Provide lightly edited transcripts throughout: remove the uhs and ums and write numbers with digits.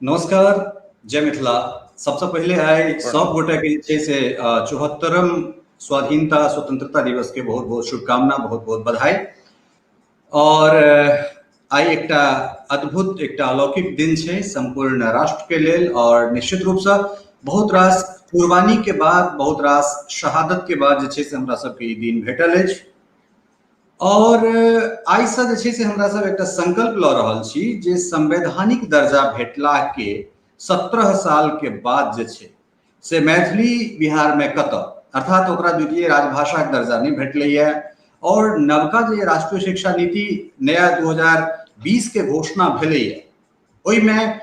नमस्कार, जय मिथिला। सबसे पहले आए सब गोटे के जे छै से 74म स्वाधीनता स्वतंत्रता दिवस के बहुत बहुत शुभकामना, बहुत बहुत बधाई। और आई एकटा अद्भुत एकटा अलौकिक दिन छै संपूर्ण राष्ट्र के लेल, और निश्चित रूप से बहुत रास कुर्बानी के बाद, बहुत रास शहादत के बाद जे छै से हमरा सबके ई दिन भेटल अछि। और आई से जे छै से हमरा सब एकटा संकल्प ल रहल छी जे संवैधानिक दर्जा भेटला के 17 साल के बाद जे छै से मैथिली बिहार में कत, अर्थात ओकरा द्वितीय राजभाषा के दर्जा नहीं भेटलैया। और नवका जे राष्ट्रीय शिक्षा नीति नया 2020 के घोषणा भेलैया, ओहि में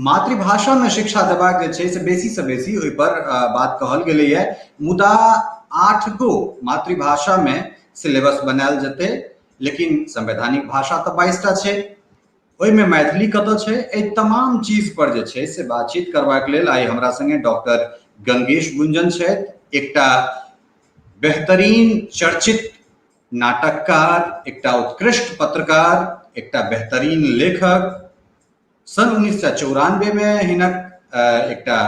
मातृभाषा में शिक्षा देबाक जे छै से बेसी ओहि पर बात कहल गेलैया। मुदा 8 गो मातृभाषा में सिलेबस बनायल जेतै, लेकिन संवैधानिक भाषा तो 22टा छै, ओहि में मैथिली कत छै, एहि तमाम चीज पर जे छै से बातचीत करबाक लेल आइ हमरा संगे डॉक्टर गंगेश गुंजन छथि, एकटा बेहतरीन चर्चित नाटककार, एकटा उत्कृष्ट पत्रकार, एकटा बेहतरीन लेखक। सन 1994 में हिनक एकटा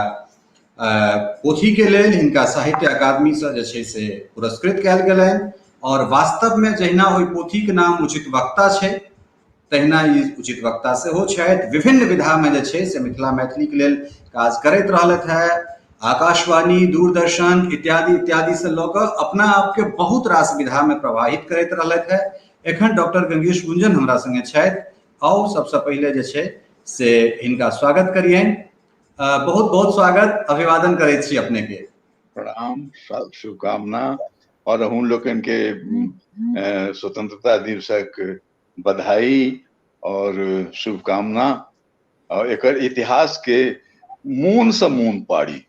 पोथी के लेल हिनका साहित्य अकादमी से जे छै से पुरस्कृत कयल गेलनि। और वास्तव में जहिना ओहि पोथी के नाम उचित वक्ता छै, तहिना ई उचित वक्ता सेहो छथि। विभिन्न विधा में जे छै से मिथिला मैथिली के लेल काज करैत रहलथि है, आकाशवाणी, दूरदर्शन इत्यादि इत्यादि से लऽ कऽ अपना आप के बहुत रास विधा में प्रवाहित करैत रहलथि है। एखन डॉक्टर गंगेश गुंजन हमरा संगे छथि। आओ सबसे पहले जे छै से हिनका स्वागत करियनि। बहुत बहुत स्वागत, अभिवादन करैत छी अपने के। प्रणाम, शुभकामना और अहूँ लोकन के स्वतंत्रता दिवसक बधाई और शुभकामना। और एकर इतिहास के मोन से मोन पाड़ी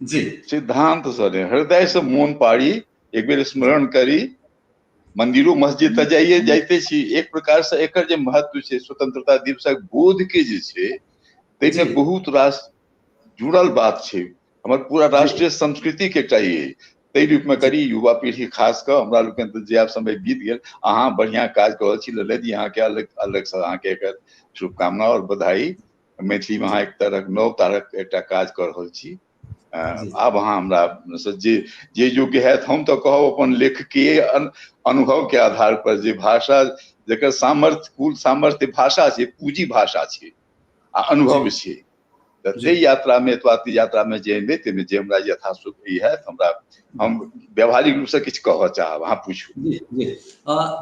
जी, सिद्धांत से हृदय से मोन पाड़ी एक बेर स्मरण करी। मंदिरों मस्जिद त जाइए जाइते छी। एक प्रकार से एकर जे महत्व छै स्वतंत्रता दिवसक बोध के जे छै तै में बहुत रास जुड़ल बात छै। हमर पूरा राष्ट्रीय संस्कृति के चाहिए तै रूप में करी। युवा पीढ़ी खास कर हमरा लोकन तो जे समय बीत गेल, अहाँ बढ़िया काज कर रहल छी। ललित जी अहाँ के अलग अलग से अहाँ के एकर शुभकामना और बधाई। मैथिली में अहाँ एक तरह नव तारक एकटा काज कर रहल छी। आब अहाँ हमरा जे योग्य है हम तो कहब अपन लेखकीय अनुभव के आधार पर जे भाषा जेकर सामर्थ्य कुल सामर्थ्य भाषा छै, पूंजी भाषा छै आ अनुभव छै। ते यात्रा में यात्रा में जे हमरा यथाशुभ ई है हमरा हम व्यवहारिक रूप से किछु कहऽ चाहब, अहाँ पूछू। जी जी,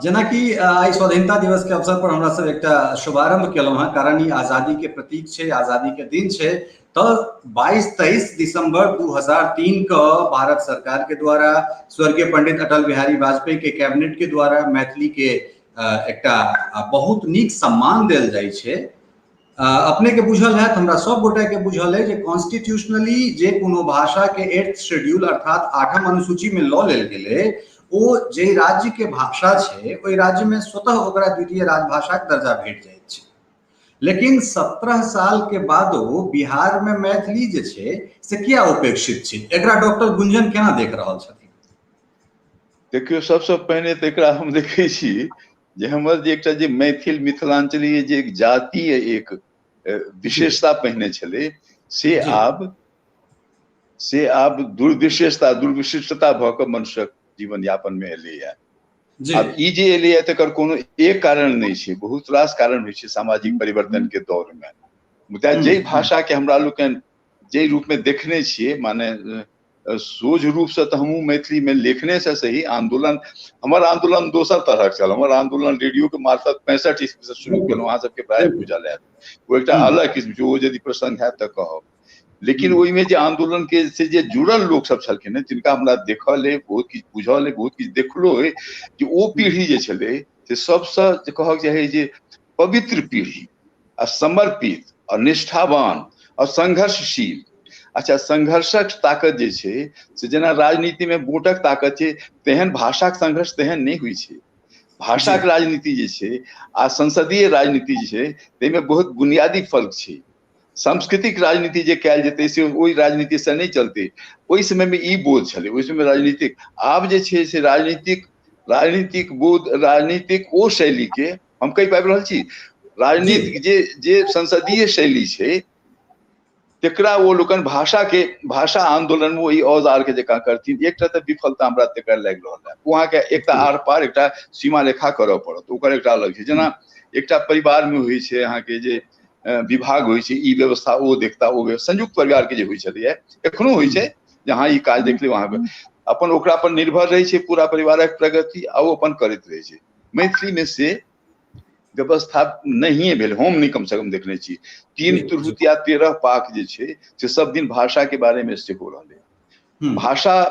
जेना कि आई स्वाधीनता दिवस के अवसर पर हमरा सब एकटा शुभारंभ केलहुँ हैं, कारण ई आजादी के प्रतीक छै, आजादी के दिन छै। तो 22-23 दिसंबर 2003 को भारत सरकार के द्वारा स्वर्गीय पंडित अटल बिहारी वाजपेयी के कैबिनेट के द्वारा मैथिली के एकटा बहुत नीक सम्मान देल जाइ छै। अपने के बुझल है, हमरा सब गोटे के बुझल है जे कॉन्स्टिट्यूशनली जे कोनो भाषा के 8th शेड्यूल अर्थात 8म अनुसूची में लऽ लेल गेलै, ओ जे राज्य के भाषा छै ओहि राज्य में स्वतः ओकरा द्वितीय राजभाषा के दर्जा भेट जाइत छै। लेकिन 17 साल के बादो बिहार में मैथिली जे छै से किया उपेक्षित छै, एकरा डॉक्टर गुंजन केना देख रहल छथिन? देखियो, सबसे पहिने तो एकरा हम देखे छी जे हमर जे एकटा जे मैथिल मिथिलांचली जे एक जातीय एक विशेषता पहिने छलै से आब दुर्विशिष्टता भऽ कऽ मनुष्यक जीवन यापन में एलैया। अब ई जे एलैया तकर कोनो एक कारण नहीं छै, बहुत रास कारण होइ छै सामाजिक परिवर्तन के दौर में। मुदा जे भाषा के हमरा लोकन जे रूप में देखने छियै, माने सोझ रूप से तो हमहूँ मैथिली में लेखने से सही आंदोलन, हमर आंदोलन दोसर तरह चल। हमर आंदोलन रेडियो के मार्फत 65 ईस्वी से शुरू केलहुँ, अहाँ सबके प्राय बुझल हैत। वो एकटा अलग किस्म छै, ओ यदि प्रसंग हैत तऽ कहब। लेकिन ओहि में जे आंदोलन के से जे जुड़ल लोक सब छलखिन, जिनका हमरा देखल है, बहुत किछु बुझल है, बहुत किछु देखलो है, कि ओ पीढ़ी जे छलै से सबसे जे कहक चाही जे पवित्र पीढ़ी आ समर्पित और निष्ठावान और संघर्षशील। अच्छा, संघर्षक ताकत जे छै से जेना राजनीति में वोटक ताकत छै, तेहन भाषाक संघर्ष तेहन नहीं हुई छै। भाषाक राजनीति जे छै आ संसदीय राजनीति जे छै ताहिमे बहुत बुनियादी फर्क छै। सांस्कृतिक राजनीति जे कयल जेतै से ओहि राजनीति से नहीं चलते। ओहि समय में ई बोध छलै, ओहि समय राजनीतिक। आब जे छै से राजनीतिक बोध, राजनीतिक ओ शैली के हम कहि पाबि रहल छी। राजनीतिक जे संसदीय शैली छै तेकरा वो लोगन भाषा आंदोलन में वही औजार के जगह करथिन। एक तरह विफलता हमरा तेकर लागि रहल है। वहाँ के एकटा आर पार एकटा सीमा रेखा करऽ पड़त, ओकर एकटा अलग छै। जेना एकटा परिवार में होइ छै अहाँ के जे विभाग होइ छै, ई व्यवस्था ओ देखता ओ संयुक्त परिवार के जे होइ छलै एखनो होइ छै, जहाँ ई काज देख ले वहाँ पे अपन ओकरा पर निर्भर रहे छै पूरा परिवारक प्रगति, आ ओ अपन करैत रहे छै। मैथिली में से व्यवस्था नहीं भेल, हम नहीं कम से कम देखने छी। 3 तुरहुत या 13 पाक जे छै से सब दिन भाषा के बारे में से हो रहले। भाषा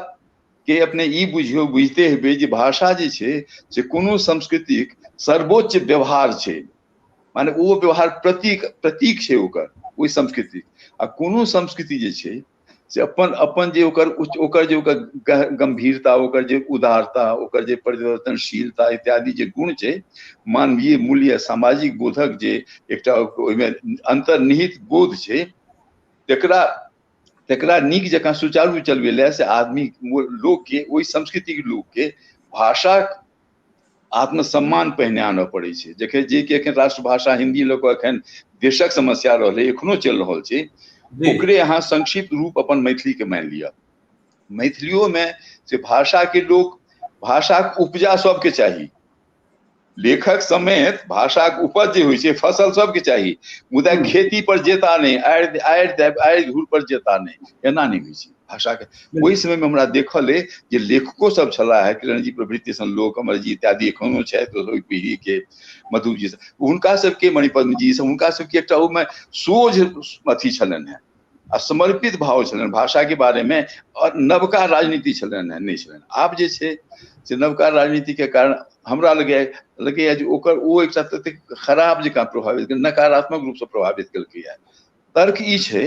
के अपने ई बुझियो बुझते हेबे जे भाषा जे छै से कोनो संस्कृतिक सर्वोच्च व्यवहार छै, माने वो व्यवहार प्रतीक छै ओकर ओई संस्कृति। आ कोनो संस्कृति जे छै से अपन जे ओकर जे गंभीरता, ओकर जे उदारता, ओकर जे परिवर्तनशीलता इत्यादि जे गुण छै, मानवीय मूल्य सामाजिक बोधक जे एकटा ओइमे अंतर्निहित बोध छै, तेकरा नीक जकाँ सुचारू चलबे ले से आदमी लोग के ओई संस्कृति के लोग के भाषा आत्मसम्मान पहिने आनऽ पड़ै छै। जे कि एखन राष्ट्रभाषा हिंदी लोग एखन देशक समस्या रहलै, एखनो चलि रहल छै, ओकरे अहाँ संक्षिप्त रूप अपन मैथिली के मान लिया। मैथिलियों में से भाषा के लोग भाषाक उपजा सबके चाही, लेखक समेत भाषाक उपज जे होइ छै फसल सबके चाही, मुदा खेती पर जेता नहीं, आड़ि धूर पर जेता नहीं, एना नहीं होइ छै भाषा के। ओहि समय में हमरा देखल है जे लेखको सब छला है, किरण जी प्रभृति सन लोक, अमर जी इत्यादि एखनो छथि ओहि पीढ़ी के, मधु जी सब, हुनका सबके मणिपद्म जी सब, हुनका सबके एकटा ओहिमे सोझ अथी छलनि है आ समर्पित भाव छलनि भाषा के बारे में, और नवका राजनीति छलनि है नहीं छलनि। आब जे छै से नवका राजनीति के कारण हमरा लगैया जे ओकर ओ एकटा ततेक खराब जकाँ प्रभावित, नकारात्मक रूप से प्रभावित केलकै है। तर्क ई छै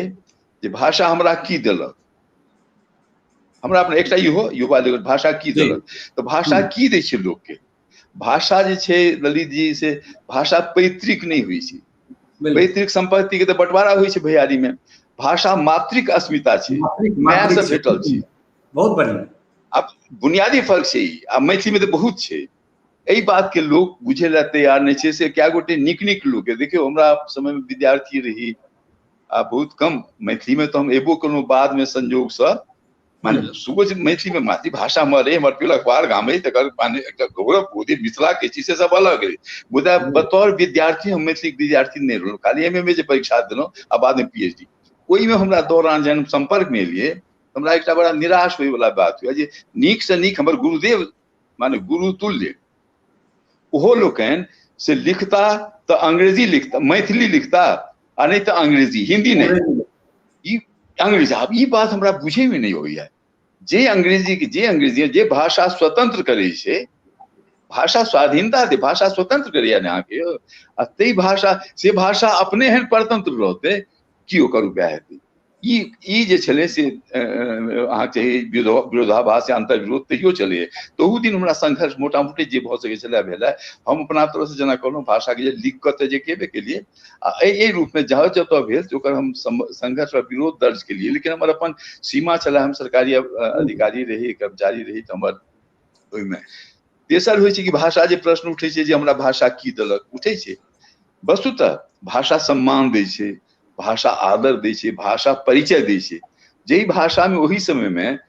जे भाषा हमरा की देलक, हमरा अपना एकटा इहो युवा लेवल भाषा की देलक, तो भाषा की दै छै लोग के। भाषा जे छै ललित जी से भाषा पैतृक नहीं हुई छै, पैतृक संपत्ति के तो बंटवारा हुई छै भैयारी में। भाषा मातृक अस्मिता छै, माय से भेटल छै। बहुत बढ़िया। अब बुनियादी फर्क छै ई, आ मैथिली में तो बहुत छै। एहि बात के लोग बुझे ला तैयार नहीं छै। से क्या गोटे नीक लोग देखियो, हमरा समय में विद्यार्थी रही आ बहुत कम मैथिली में तो हम एबो कोनो बाद में संजोग से माने सोच मैथिली में मातृभाषा मरे हमर पिल अखबार गामे तकर माने एकटा गौरव बोधि मिथिला के चीज से सब अलग है। मुदा बतौर विद्यार्थी हम मैथिली विद्यार्थी नहीं रहलो, खाली एमए जे परीक्षा देलो आ बाद में पीएचडी। ओहि में हमरा दौरान जहन संपर्क में एलिए हमरा एकटा बड़ा निराश होय वाला बात हुआ जे नीक से नीक हमर गुरुदेव माने गुरु तुल्य ओहो लोकन से लिखता तो अंग्रेजी लिखता, मैथिली लिखता आ नहीं तो अंग्रेजी, हिंदी नहीं, ई अंग्रेजी। अब ई बात हमरा बुझे में नहीं होइया। जे अंग्रेजी जे भाषा स्वतंत्र करे छे, भाषा स्वाधीनता दे, भाषा स्वतंत्र करे ना के, आ तई भाषा से भाषा अपने हन परतंत्र रहते की ओकर उपाय हेतै। ई जे छले से अहाँ चाहे विरोधाभास या अंतर विरोध तैयो चले, तहू दिन हमरा संघर्ष मोटा मोटी जे भ सके छले भेलै। हम अपना तरफ से जना कहलहुँ भाषा के लिख के जे केबे केलिए आ एहि रूप में जहाँ जतऽ भेल ओकर हम संघर्ष और विरोध दर्ज केलिए। लेकिन हमर अपन सीमा छलै, हम सरकारी अधिकारी रही, कर्मचारी रही, तो हमर ओहिमे तेसर होइ छै कि भाषा जे प्रश्न उठै छै जे हमरा भाषा की देलक, उठै छै। वस्तुतः भाषा सम्मान दै छै, भाषा आदर दै छै, भाषा परिचय दै छै। जे भाषा में वही समय में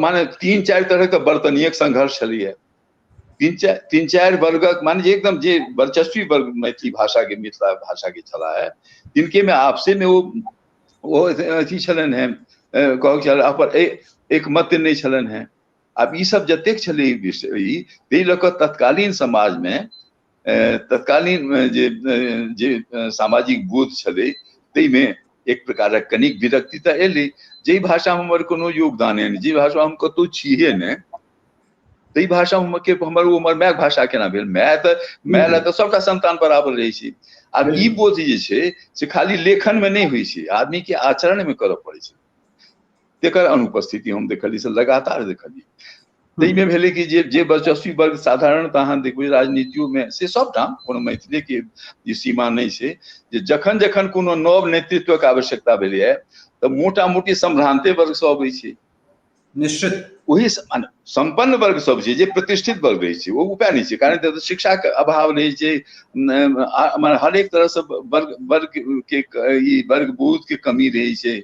माने 3-4 तरह के वर्तनीय संघर्ष छलिए, 3-4 वर्गक माने जे एकदम जे वर्चस्वी वर्ग मैथिली भाषा के मिथिला भाषा के छला है, जिनके में आपसे में वो अथी छलन है, कहू चल पर एक मत नहीं छलन है। अब ई सब जतेक छले विषय तै लऽ कऽ तत्कालीन समाज में तत्कालीन जे सामाजिक बोध छले तै में एक प्रकारक कनिक विरक्ति तऽ एलै। जे भाषा में हमर कोनो योगदान है, जे भाषा हम कतौ छिए ने, तै भाषा हमर माय भाषा केना भेल। माय लए तऽ सबटा संतान बराबर रहै छै। आब ई बोध जे छै से खाली लेखन में नहीं होइ छै, आदमी के आचरण में करऽ पड़ै छै। तेकर अनुपस्थिति हम देखली से लगातार देखली। तै में भेलै कि जे वर्चस्वी वर्ग साधारणतः अहाँ देखबै राजनीतियों में से सबटा कोनो मैथिली के ई सीमा नहीं छै, जे जखन जखन कोनो नव नेतृत्व के आवश्यकता भेलै है तऽ मोटा मोटी संभ्रांते वर्ग से अबै छै। निश्चित वही संपन्न वर्ग सब छै, जे प्रतिष्ठित वर्ग रहै छै, वो उपाय नहीं छै, कारण तऽ शिक्षा के अभाव नहीं छै, हर एक तरह से वर्ग के वर्ग बोध के कमी रही छै,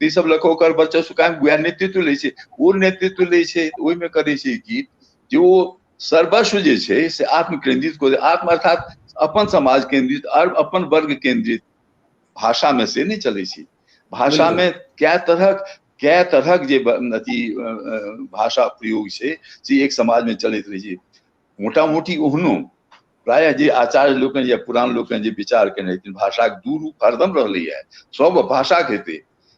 ई सब लऽ कऽ ओकर बच्चा सुकाम वएह नेतृत्व लै छै, ओ नेतृत्व लै छै, ओहिमे करै छै कि जे ओ सर्वस्व जे छै से आत्म केंद्रित को, आत्म अर्थात अपन समाज केंद्रित और अपन वर्ग केंद्रित भाषा में से नहीं चलै छै। भाषा में कै तरहक जे अथी भाषा प्रयोग छै से एक समाज में चलैत रहै छै। मोटा मोटी ओहनो प्रायः जे आचार्य लोकनि या पुरान लोकनि जे विचार केने हेथिन, भाषाक दू रूप हरदम रहलैए, सब भाषाक हेतै,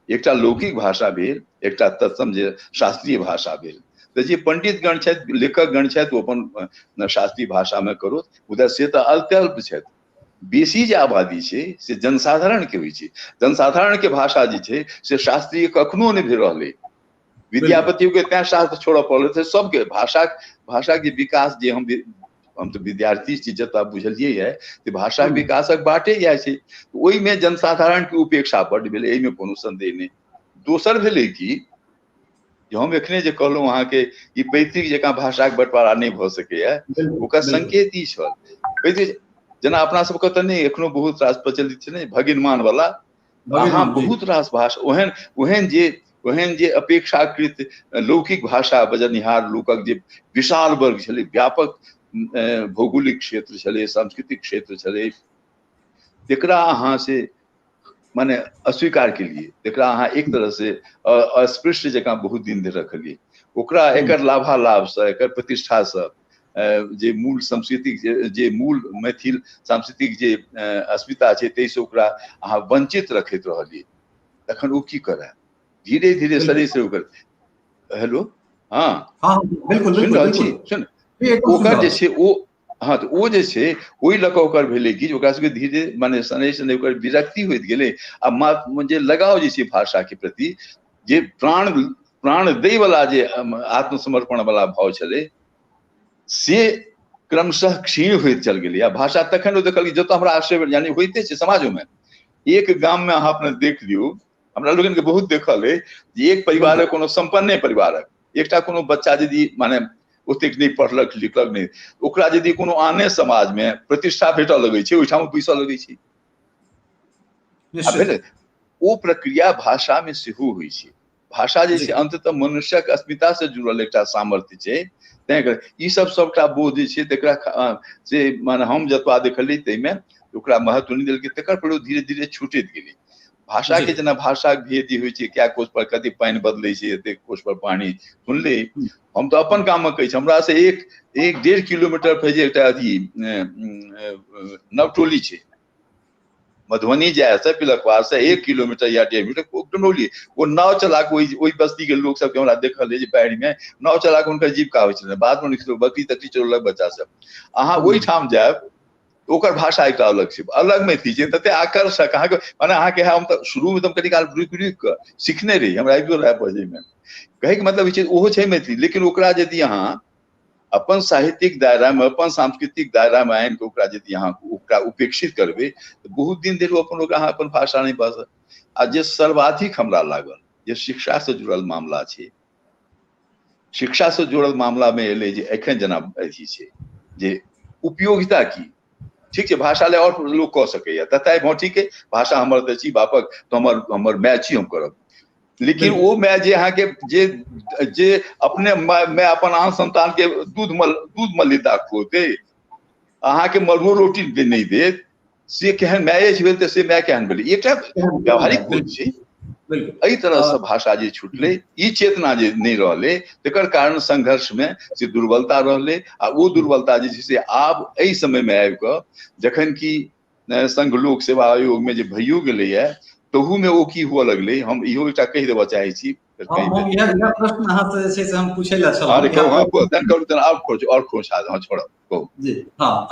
एकटा लौकिक भाषा भेल, एकटा तत्सम जे शास्त्रीय भाषा भेल। तऽ जे पंडित गण छथि, लेखक गण छथि, ओ अपन शास्त्रीय भाषा में करो, मुदा से तऽ अल्प छथि। बेसी जे आबादी छै से जनसाधारण के होइ छै, जनसाधारण के भाषा जे छै से शास्त्रीय कखनो नहीं भेल रहलै, विद्यापतियों के तैं शास्त्र छोड़ऽ पड़लै। सबके भाषा के विकास जे हम तो विद्यार्थी छी, जतऽ बुझलियै है कि भाषा विकासक बाटे इएह छै, ओहिमे जनसाधारण के उपेक्षा बड्ड भेलै, एहिमे कोनो संदेह नहीं। दोसर भेलै कि हम एखने जे कहलहुँ अहाँके ई पैतृक जकाँ भाषाक बंटवारा नहीं भऽ सकैए, ओकर संकेत ई छल, पैतृक जेना अपना सबके तऽ नहीं एखनो बहुत रास प्रचलित छै ने भगिनमान वाला, अहाँ बहुत रास भाषा ओहन जे अपेक्षाकृत लौकिक भाषा बजनिहार लोकक जे विशाल वर्ग छलै, व्यापक भौगोलिक क्षेत्र छलै, सांस्कृतिक क्षेत्र छलै, तेकरा अहाँ से माने अस्वीकार केलिए, तेकरा अहाँ एक तरह से अस्पृश्य जकाँ बहुत दिन धरि रखलिए, ओकरा एकर लाभालाभ से, एकर प्रतिष्ठा से, जे मूल सांस्कृतिक जे मूल मैथिल सांस्कृतिक जे अस्मिता छै ताहिसँ ओकरा अहाँ वंचित रखैत रहलिए। तखन ओ की करे, धीरे धीरे शरीर से ओकर हेलो हाँ बिल्कुल सुनि रहल छी, सुन ओकर जे छै ओ हाँ तऽ ओ जे छै ओहि लऽ कऽ ओकर भेलै कि ओकरा सबके धीरे माने शनै शनै ओकर विरक्ति होइत गेलै, आ जे लगाव जे छै भाषा के प्रति, जे प्राण दै वाला जे आत्मसमर्पण वाला भाव छलै से क्रमशः क्षीण होइत चल गेलै। आ भाषा तखन ओ देखल जतऽ हमरा आश्चर्य यानी होइते छै समाजों में, एक गाम में अहाँ अपने देख लियौ, हमरा लोगन के बहुत देखल है जे एक परिवार कोनो संपन्ने परिवारक एकटा कोनो बच्चा यदि माने ओतेक नहीं पढ़लक लिखलक नहीं, ओकरा यदि कोनो आने समाज में प्रतिष्ठा भेटऽ लगै छै, ओहिठाम बैसऽ लगै छै। ओ प्रक्रिया भाषा में सेहो होइ छै। भाषा जे छै अंततः मनुष्यक अस्मिता से जुड़ल एकटा सामर्थ्य छै, तैं ई सब सबटा बोध जे छै तकरा से माने हम जतबा देखलियै ताहिमे ओकरा महत्व नहीं देलकै, तकर प्रयोग धीरे धीरे छूटैत गेलै। भाषा के जेना भाषा भेद होइ छै, क्या कोश पर कते पानी बदलै छै, एते कोश पर पानी सुनले, हम तो अपन गाम में कहै छी, हमरा से 1-1.5 किलोमीटर पर जे एकटा अथी नवटोली छै, मधुबनी जाए से पिलखवार से 1 किलोमीटर या 1.5 किलोमीटर टनौली, वो नाव चला के ओई बस्ती के लोग सब के हमरा देखल है जे बाढ़ि में नाव चला के उनकर जीविका होइ छै। बाद में बकरी तकरी चोरलक बच्चा सब, अहाँ ओहि ठाम जायब ओकर भाषा एकटा अलग छै, अलग मैथिली छै, तते आकर्षक अहाँके माने अहाँके हम तऽ शुरू में कनी काल रुकि कऽ सीखने रही, हमरा आबियो रहा बजै में, कहैके मतलब ई छै ओहो छै मैथिली, लेकिन ओकरा यदि अहाँ अपन साहित्यिक दायरा में, अपन सांस्कृतिक दायरा में आनि के ओकरा यदि अहाँ ओकरा उपेक्षित करबै तऽ बहुत दिन धरि अहाँ अपन भाषा नहीं बाजब। आ जे सर्वाधिक हमरा लागल जे शिक्षा से जुड़ल मामला छै, शिक्षा से जुड़ल मामला में एलै जे एखन जेना अथी छै जे उपयोगिता की, ठीक छै भाषा ले और लोग कह सकैया, ततै ठीक है भाषा हमर तऽ छी बापक, तो हमर माय छी हम करब, लेकिन वो माय जे अहाँ के जे अपने माय अपन आन संतान के दूध मलिदा खुओते, अहाँ के मरुओ रोटी नहीं देत, से केहन माये भेल तऽ से माय केहन भेलै, एकटा व्यावहारिक बोध छै। एहि तरह से भाषा जे छूटले, ई चेतना जे नहीं रहले, तेकर कारण संघर्ष में से दुर्बलता रहले, आ वो दुर्बलता जे छै से आब एहि समय में आबि कऽ जखन कि संघ लोक सेवा आयोग में जे भइयो गेलैया, तहू में ओ की हुआ लगलै, हम इहो एकटा कहि देबऽ चाहै छी। प्रश्न अहाँ से जे छै से हम पूछै लए छलहुँ। अरे कहू और छोड़ो कहू जी हाँ,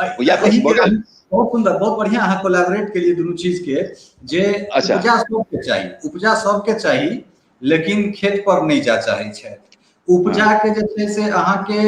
बहुत सुंदर, बहुत बढ़िया अहाँ कोलैबोरेट के लिए दुनू चीज के, जे उपजा सबके चाही, उपजा सबके चाही, लेकिन खेत पर नहीं जा चाहै छै। उपजा के जे छै से अहाँ के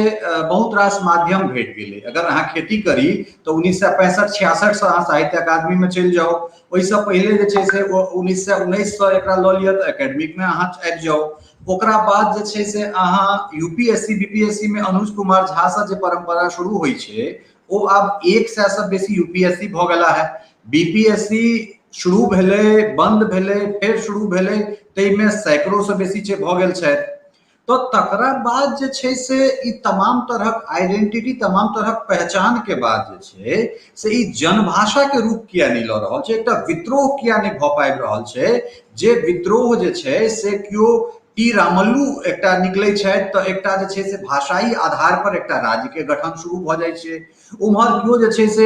बहुत रास माध्यम भेट गेलै। अगर अहाँ खेती करी तो 1965-66 से अहाँ साहित्य अकादमी में चलि जाओ, ओहिसँ पहिले जे छै से 1919 से एकरा लऽ लिअ तऽ एकेडमिक में अहाँ आबि जाओ। ओकरा बाद जे छै से अहाँ यूपीएससी बीपीएससी में अनुज कुमार झा से जे परंपरा शुरू होइ छै ओ आब 100 से बेसी यूपीएससी भऽ गेला है। बीपीएससी शुरू भेलै, बंद भेलै, फेर शुरू भेलै, ताहिमे सैकड़ों से बेसी भऽ गेल छै। तो तकरा बाद जे छै से ई तमाम तरहक आइडेंटिटी, तमाम तरहक पहचान के बाद जे छै से ई जनभाषा के रूप किया नहीं लऽ रहल छै, एकटा विद्रोह किया नहीं भऽ पाबि रहल छै, जे विद्रोह जे छै से केओ टी रामल्लू एकटा निकलै छथि तऽ एकटा जे छै से भाषाई आधार पर एकटा राज्य के गठन शुरू भऽ जाइ छै। उम्हर केओ जे छै से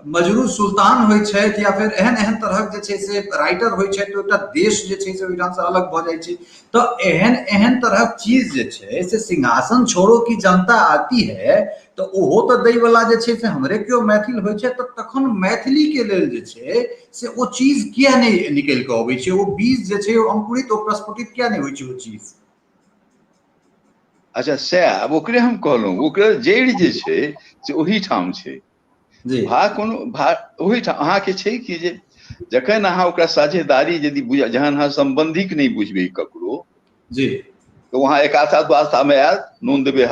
मजरू सुल्तान होइ छथि या फिर एहन एहन तरहक जे छै से राइटर होइ छथि तो एकटा देश जे छै से ओहिठाम से अलग भऽ जाइ छै। तो एहन एहन तरहक चीज जे छै से सिंहासन छोड़ो की जनता आती है, तो ओहो तो दै वाला जे छै से हमरे केओ मैथिल होइ छै, तऽ तखन मैथिली के लेल जे छै से ओ चीज किया नहीं निकलि कऽ अबै छै, ओ बीज जे छै ओ अंकुरित, ओ प्रस्फुटित किया नहीं होइ छै ओ चीज। अच्छा सएह, आब ओकरे हम कहलहुँ, ओकर जड़ि जे छै से ओही ठाम छै। जी भा कोनो भा ओही ठाम अहाँके छै कि जे जखन अहाँ ओकरा साझेदारी यदि जहन अहाँ संबंधिक नहीं बुझबै ककरो, जी तो वहाँ एक आशा द्वास्था में आयल, नून देवे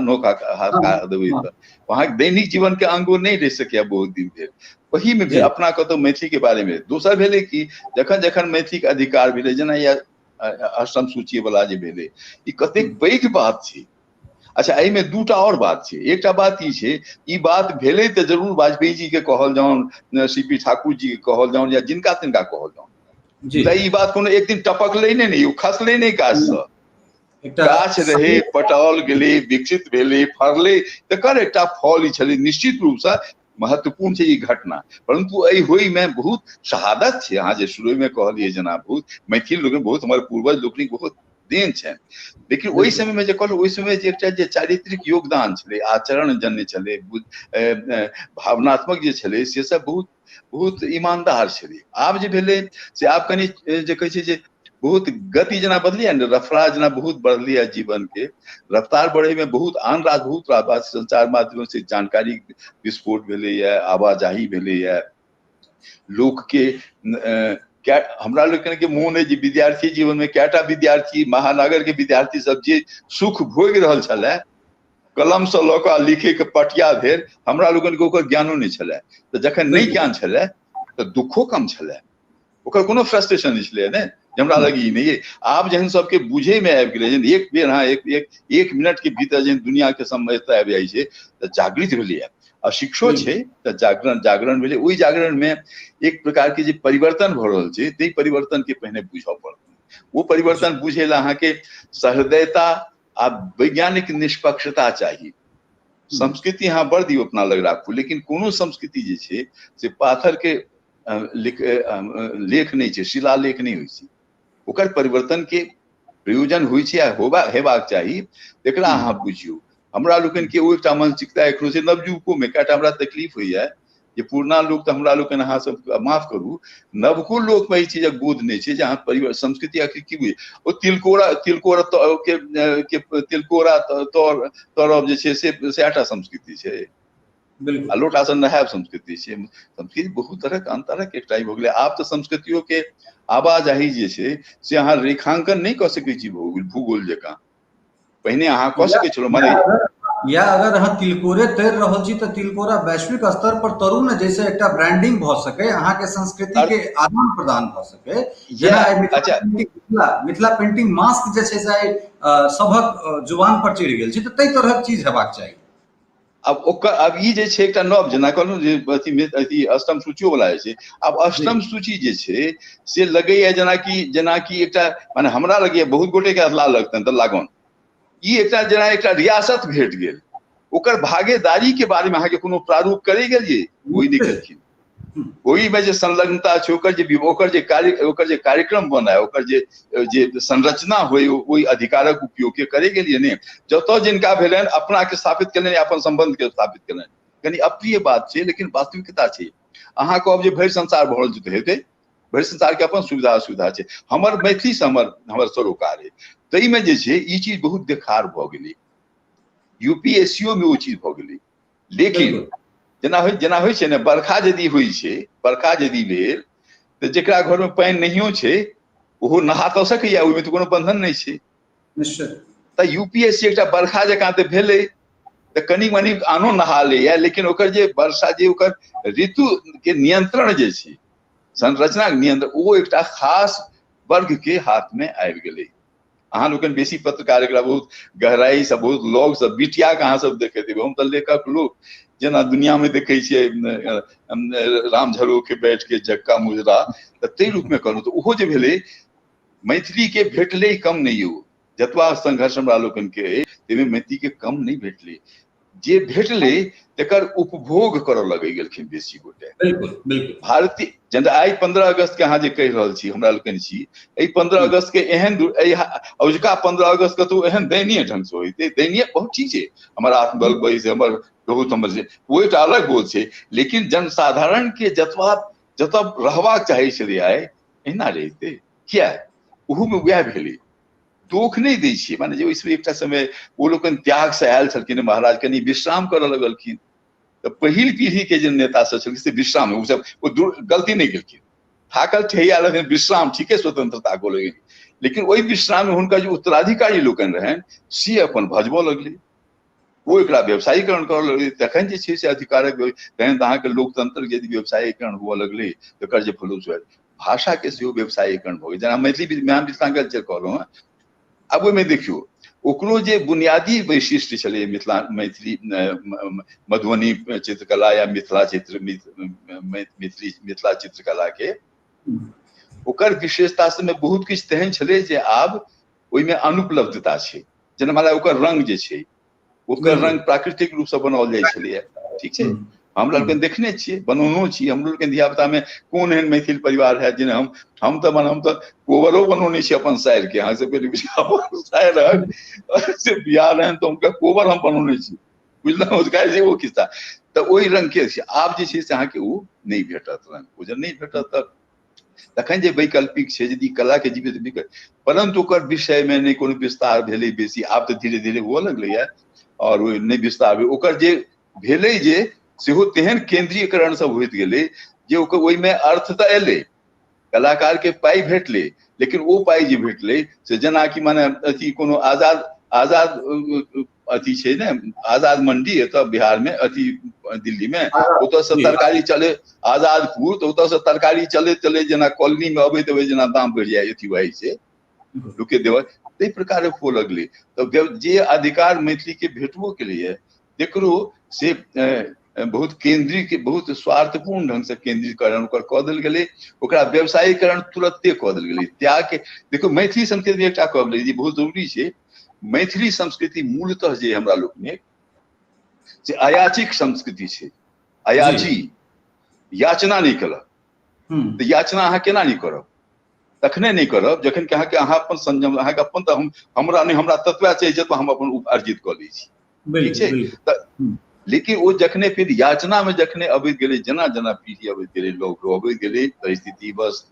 नोका हाथ देवे, हाँ, तो वहाँ दैनिक जीवन के अंगो नहीं रह सके बहुत दिन भेल। वही में जी अपना कतौ मैथिली के बारे में दोसर भेलै कि जखन जखन मैथिली के अधिकार भेलै, जेना या अष्टम सूची वाला जे भेलै, ई कतेक पैघ बात छै। अच्छा एहिमे दूटा और बात छै। एकटा बात ई छै, ई बात भेलै तऽ जरूर वाजपेयी जी के कहल जाउन, सीपी ठाकुर जी के कहल जाउन, या जिनका तिनका कहल जाउन, जी मुदा ई बात कोनो एक दिन टपकलै नहीं, ओ खसलै नहीं गाछ से। एकटा गाछ रहे, पटाओल गेलै, विकसित भेलै, फड़लै, तकर एकटा फल ई छलै। निश्चित रूप से महत्वपूर्ण छै ई घटना, परंतु एहि होय में बहुत शहादत छै। अहाँ जे शुरू में कहलिए जेना बहुत मैथिल लोक, बहुत हमारे पूर्वज लोकनिक बहुत देन छनि, लेकिन ओहि बिल्कुल समय में जे कहलहुँ, ओहि समय जे एकटा जे चारित्रिक योगदान छलै, आचरण जन्य छलै, भावनात्मक जे छलै, से सब बहुत बहुत ईमानदार छलै। आब जे भेलै से आब कनि जे कहै छै जे बहुत गति जेना बदलिए ने, रफ्तार जेना बहुत बढ़लिए जीवन के, रफ्तार बढ़े में बहुत आन रात बहुत बात संचार माध्यम से जानकारी विस्फोट भेलैया, आवाजाही भेलैया, लोक के हमरा लोकन के मोन है जे विद्यार्थी जीवन में कैटा विद्यार्थी, महानगर के विद्यार्थी सब जे सुख भोग रहल छलै, कलम से लऽ कऽ लिखे के पटिया भेल, हमरा लोगन के ओकर ज्ञानो नहीं छलै। तो जखन नहीं बिल्कुल ज्ञान छलै तो दुखो कम छलै, ओकर कोनो फ्रस्ट्रेशन नहीं छलै ने, हमरा लगी नहीं है। आब जहन सबके बुझे में आबि गेलै, एक बेर हाँ एक मिनट के भीतर जहन दुनिया के समझता आबि जाइ छै, तऽ जागृत भेलैया। आ शिक्षो छै तऽ जागरण भेलै। ओहि जागरण में एक प्रकार के जे परिवर्तन भऽ रहल छै, ताहि परिवर्तन के पहिने बुझऽ पड़तै। वो परिवर्तन बुझे ला अहाँ के सहृदयता आ वैज्ञानिक निष्पक्षता चाहिए। संस्कृति अहाँ बड़ दियौ अपना लग राखू, लेकिन कोनो संस्कृति जे छै से पाथर के लेख नहीं छै, शिलालेख नहीं होइ छै। ओकर परिवर्तन के प्रयोजन होइ छै आ हेबाक चाही, एकरा अहाँ बुझियौ। हमरा लोकन के ओ एकटा मानसिकता एखनो छै। नवयुवको में कएटा हमरा तकलीफ होइया जे पुरना लोक तऽ हमरा लोकन, अहाँ सब माफ करू, नवको लोक में ई चीजक बोध नहीं छै जे अहाँ परिवार संस्कृति आखिर की बुझे। ओ तिलकोरा तरब जे छै से सएटा संस्कृति छै, आ लोटासन नहायब संस्कृति छै। संस्कृति बहुत तरह अंतरक एकटा भऽ गेलै। आब तऽ संस्कृतियों के आवाजाही जे छै से अहाँ रेखांकन नहीं कऽ सकै छी भूगोल जकाँ। पहिने अहाँ कऽ सकै छलहुँ, माने या अगर अहाँ तिलकोरे तैर रहल छी तऽ तिलकोरा वैश्विक स्तर पर तरू ने, जैसे एकटा ब्रांडिंग भऽ सके, अहाँ के संस्कृति के आदान प्रदान भऽ सके। जेना अच्छा मिथिला पेंटिंग मास्क जे छै से सभक जुबान पर चढ़ि गेल छै, तऽ ताहि तरहक चीज हेबाक चाही। अब ओकर अब ई जे छै एकटा नव, जेना कहलहुँ जे अथी अष्टम सूचियो वाला जे छै, आब अष्टम सूची जे छै से लगैया जेनाकि एकटा, माने हमरा लगैया बहुत गोटे के अदला लगतनि तऽ लागन, ई एकटा जेना एकटा रियासत भेट गेल। ओकर भागेदारी के बारे में अहाँ के कोनो प्रारूप करे गेलिए, कोई नहीं केलखिन। ओही में जे संलग्नता छै, ओकर जे कार्यक्रम बनाए, ओकर जे संरचना होय, ओहि अधिकारक उपयोग के करे गेलिए ने। जतऽ जिनका भेलनि अपना के स्थापित केलनि, अपन संबंध के स्थापित केलनि। कनी अप्रिय बात छै, लेकिन वास्तविकता छै। अहाँ कहब जे भरि संसार भरल छै तऽ हेतै, भरि संसार के अपन सुविधा असुविधा छै, हमर मैथिली से हमर सरोकार है, तई में जे छै ई चीज बहुत देखार भ गेलै, यूपीएससीओ में ओ चीज भ गेलै। लेकिन जेना होइ छै ने, बरखा यदि होइ छै, बरखा यदि भेल तऽ जेकरा घर में पानि नहियो छै ओहो नहा तऽ सकैया, ओहिमे तऽ कोनो बंधन नहीं छै। निश्चित। तऽ यूपीएससी एकटा बरखा जकाँ तऽ भेलै, तऽ कनी मनी आनो नहा लैया, लेकिन ओकर जे वर्षा जे ओकर ऋतु के नियंत्रण जे छै, संरचना के नियंत्रण, ओ एकटा खास वर्ग के हाथ में आबि गेलै। अहाँ लोकनि बेसी पत्रकार एकरा बहुत गहराई से, बहुत लॉग से, बिटिया के अहाँ सब देखैत हेबै, हम तऽ लेखक लोक जेना दुनिया में देखै छियै राम झरो के बैठ के जक्का मुजरा, तऽ ताहि रूप में कहलहुँ। तऽ ओहो जे भेलै, मैथिली के भेटलै कम नहीं यौ, जतबा संघर्ष हमरा लोकनि के अइ ताहिमे मैथिली के कम नहीं भेटलै, जे भेटलै तकर उपभोग करऽ लगे गेलखिन बेसी गोटे। बिल्कुल बिल्कुल। भारतीय जेना आइ 15 अगस्त के अहाँ जे कहि रहल छी, हमरा लोकनि छी एहि 15 अगस्त के एहन अजुका 15 अगस्त के तो एहन दयनीय ढंग से होइते, दयनीय बहुत चीज है, हमर आत्मबल बही से, हमर बहुत हमर से वो एक अलग बोल छै, लेकिन जनसाधारण के जतऽ रहबाक चाही छलै आइ एहिना रहिते किया, ओहू में वएह भेलै। दोख नहीं दै छियै, माने जे ओहि एकटा समय ओ लोकनि त्याग से आयल छलखिन, महाराज कनि विश्राम करऽ लगलखिन, तऽ पहिल पीढ़ी के जे नेता सब छलखिन से विश्राम, ओ सब गलती नहीं केलखिन, थाकल ठहिया लगन विश्राम ठीके स्वतंत्रता को लगे, लेकिन ओहि विश्राम में हुनका जे उत्तराधिकारी लोकनि रहनि से अपन भजबऽ लगलै, ओ एकरा व्यवसायीकरण करऽ लगलै। तखन जे छै से अधिकारक, तहन तऽ अहाँके लोकतंत्र यदि व्यवसायीकरण हुअ लगलै तकर जे फलस्वरूप भाषा के सेहो व्यवसायीकरण भऽ गेलै। जेना मैथिली मिथिलांचल जे कहलहुँ हेँ, अब ओहिमे देखियौ ओकरो जे बुनियादी वैशिष्ट्य छलै मैथिली मधुबनी चित्रकला या मिथिला मिथिला चित्रकला के, ओकर विशेषता सबमे बहुत किछु तेहन छलै जे आब ओहिमे अनुपलब्धता छै। जेना माने ओकर रंग जे छै, ओकर रंग प्राकृतिक रूप से बनाओल जाइ छलैया, ठीक छै, हमरा लोकनि देखने छियै, बनौनो छी, हमरो लोकनि धियापुता में कोन एहन मैथिल परिवार है जिन्हें हम तऽ कोबरो बनौने छी अपन साइर के, अहाँ सबके साइर से बियाह रहन तो उनका कोबर हम बनौने छी, बुझलहुँ वो किस्सा। तऽ ओहि रंग के छै, आब जे छै से अहाँके ओ नहि भेटत, रंग ओ जब नहि भेटत तखन जे वैकल्पिक छै, यदि कला के जीवित, परंतु ओकर विषय में नहीं कोनो विस्तार भेलै बेसी, आब तऽ धीरे धीरे हुअ लगलैया, और नहीं विस्तार भेल, ओकर जे भेलै जे सेहो तेहन केंद्रीयकरण सब होइत गेलै जे ओकर ओहिमे अर्थ तऽ एलै, कलाकार के पाइ भेटलै, लेकिन ओ पाइ जे भेटलै से जेनाकि माने अथी कोनो आजाद अथी छै ने, आजाद मंडी एतऽ बिहार में, अथी दिल्ली में, ओतऽ से तरकारी चले आजादपुर, तऽ ओतऽ से तरकारी चले चले जेना कॉलोनी में अबैत अबै जेना दाम बढ़ि जाइ अथी भऽ छै लोक देव, ताहि प्रकार हुअ लगलै। तऽ जे अधिकार मैथिली के भेटबो केलैया तेकरो से बहुत केंद्रीय, बहुत स्वार्थपूर्ण ढंग से केंद्रीकरण ओकर कऽ देल गेलै, ओकरा व्यवसायीकरण तुरंते कऽ देल गेलै। त्याग के देखियौ, मैथिली संस्कृति में एकटा कहब जे बहुत जरूरी छै, मैथिली संस्कृति मूलतः जे हमरा लोकनिक से अयाचिक संस्कृति छै, अयाची, याचना नहीं केलक, तऽ याचना अहाँ केना नहीं करब, तखने नहीं करब जखन कि अहाँके अहाँ अपन संयम, अहाँके अपन तऽ हमरा नहीं, हमरा ततबा चाहिए जतबा हम अपन अर्जित कऽ लै छी, ठीक छै। तऽ लेकिन ओ जखने फिर याचना में जखने अबैत गेलै, जेना जेना पीढ़ी अबैत गेलै, लोग अबैत गेलै, परिस्थिति बस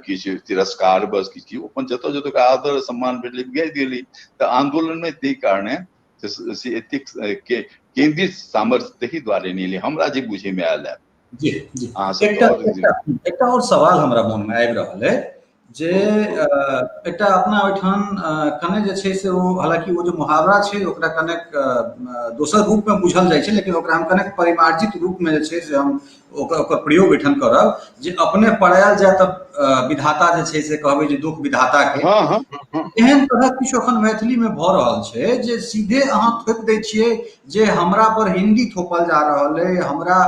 किछु तिरस्कार बस किछु अपन जतऽ जतऽ आदर सम्मान भेटलै गेल गेलै, तऽ आंदोलन में ताहि कारणे से एतेक केंद्रित सामर्थ्य ताहि दुआरे नहीं एलै, हमरा जे बुझे में आयल है। जी जी, एकटा और सवाल हमरा मन में आबि रहल है जे एकटा अपना ओहिठाम कने जे छै से ओ, हालांकि वो जो मुहावरा छै ओकरा कनेक दोसर रूप में बुझल जाइ छै, लेकिन ओकरा हम कनेक परिमार्जित रूप में जे छै से हम ओकर प्रयोग एहिठाम करब, जे अपने पड़ायल जाय तऽ विधाता जे छै से कहबै जे दुख विधाता के। एहन तरह किछु अखन मैथिली में भऽ रहल छै जे सीधे अहाँ थोपि दै छियै जे हमरा पर हिंदी थोपल जा रहल है, हमरा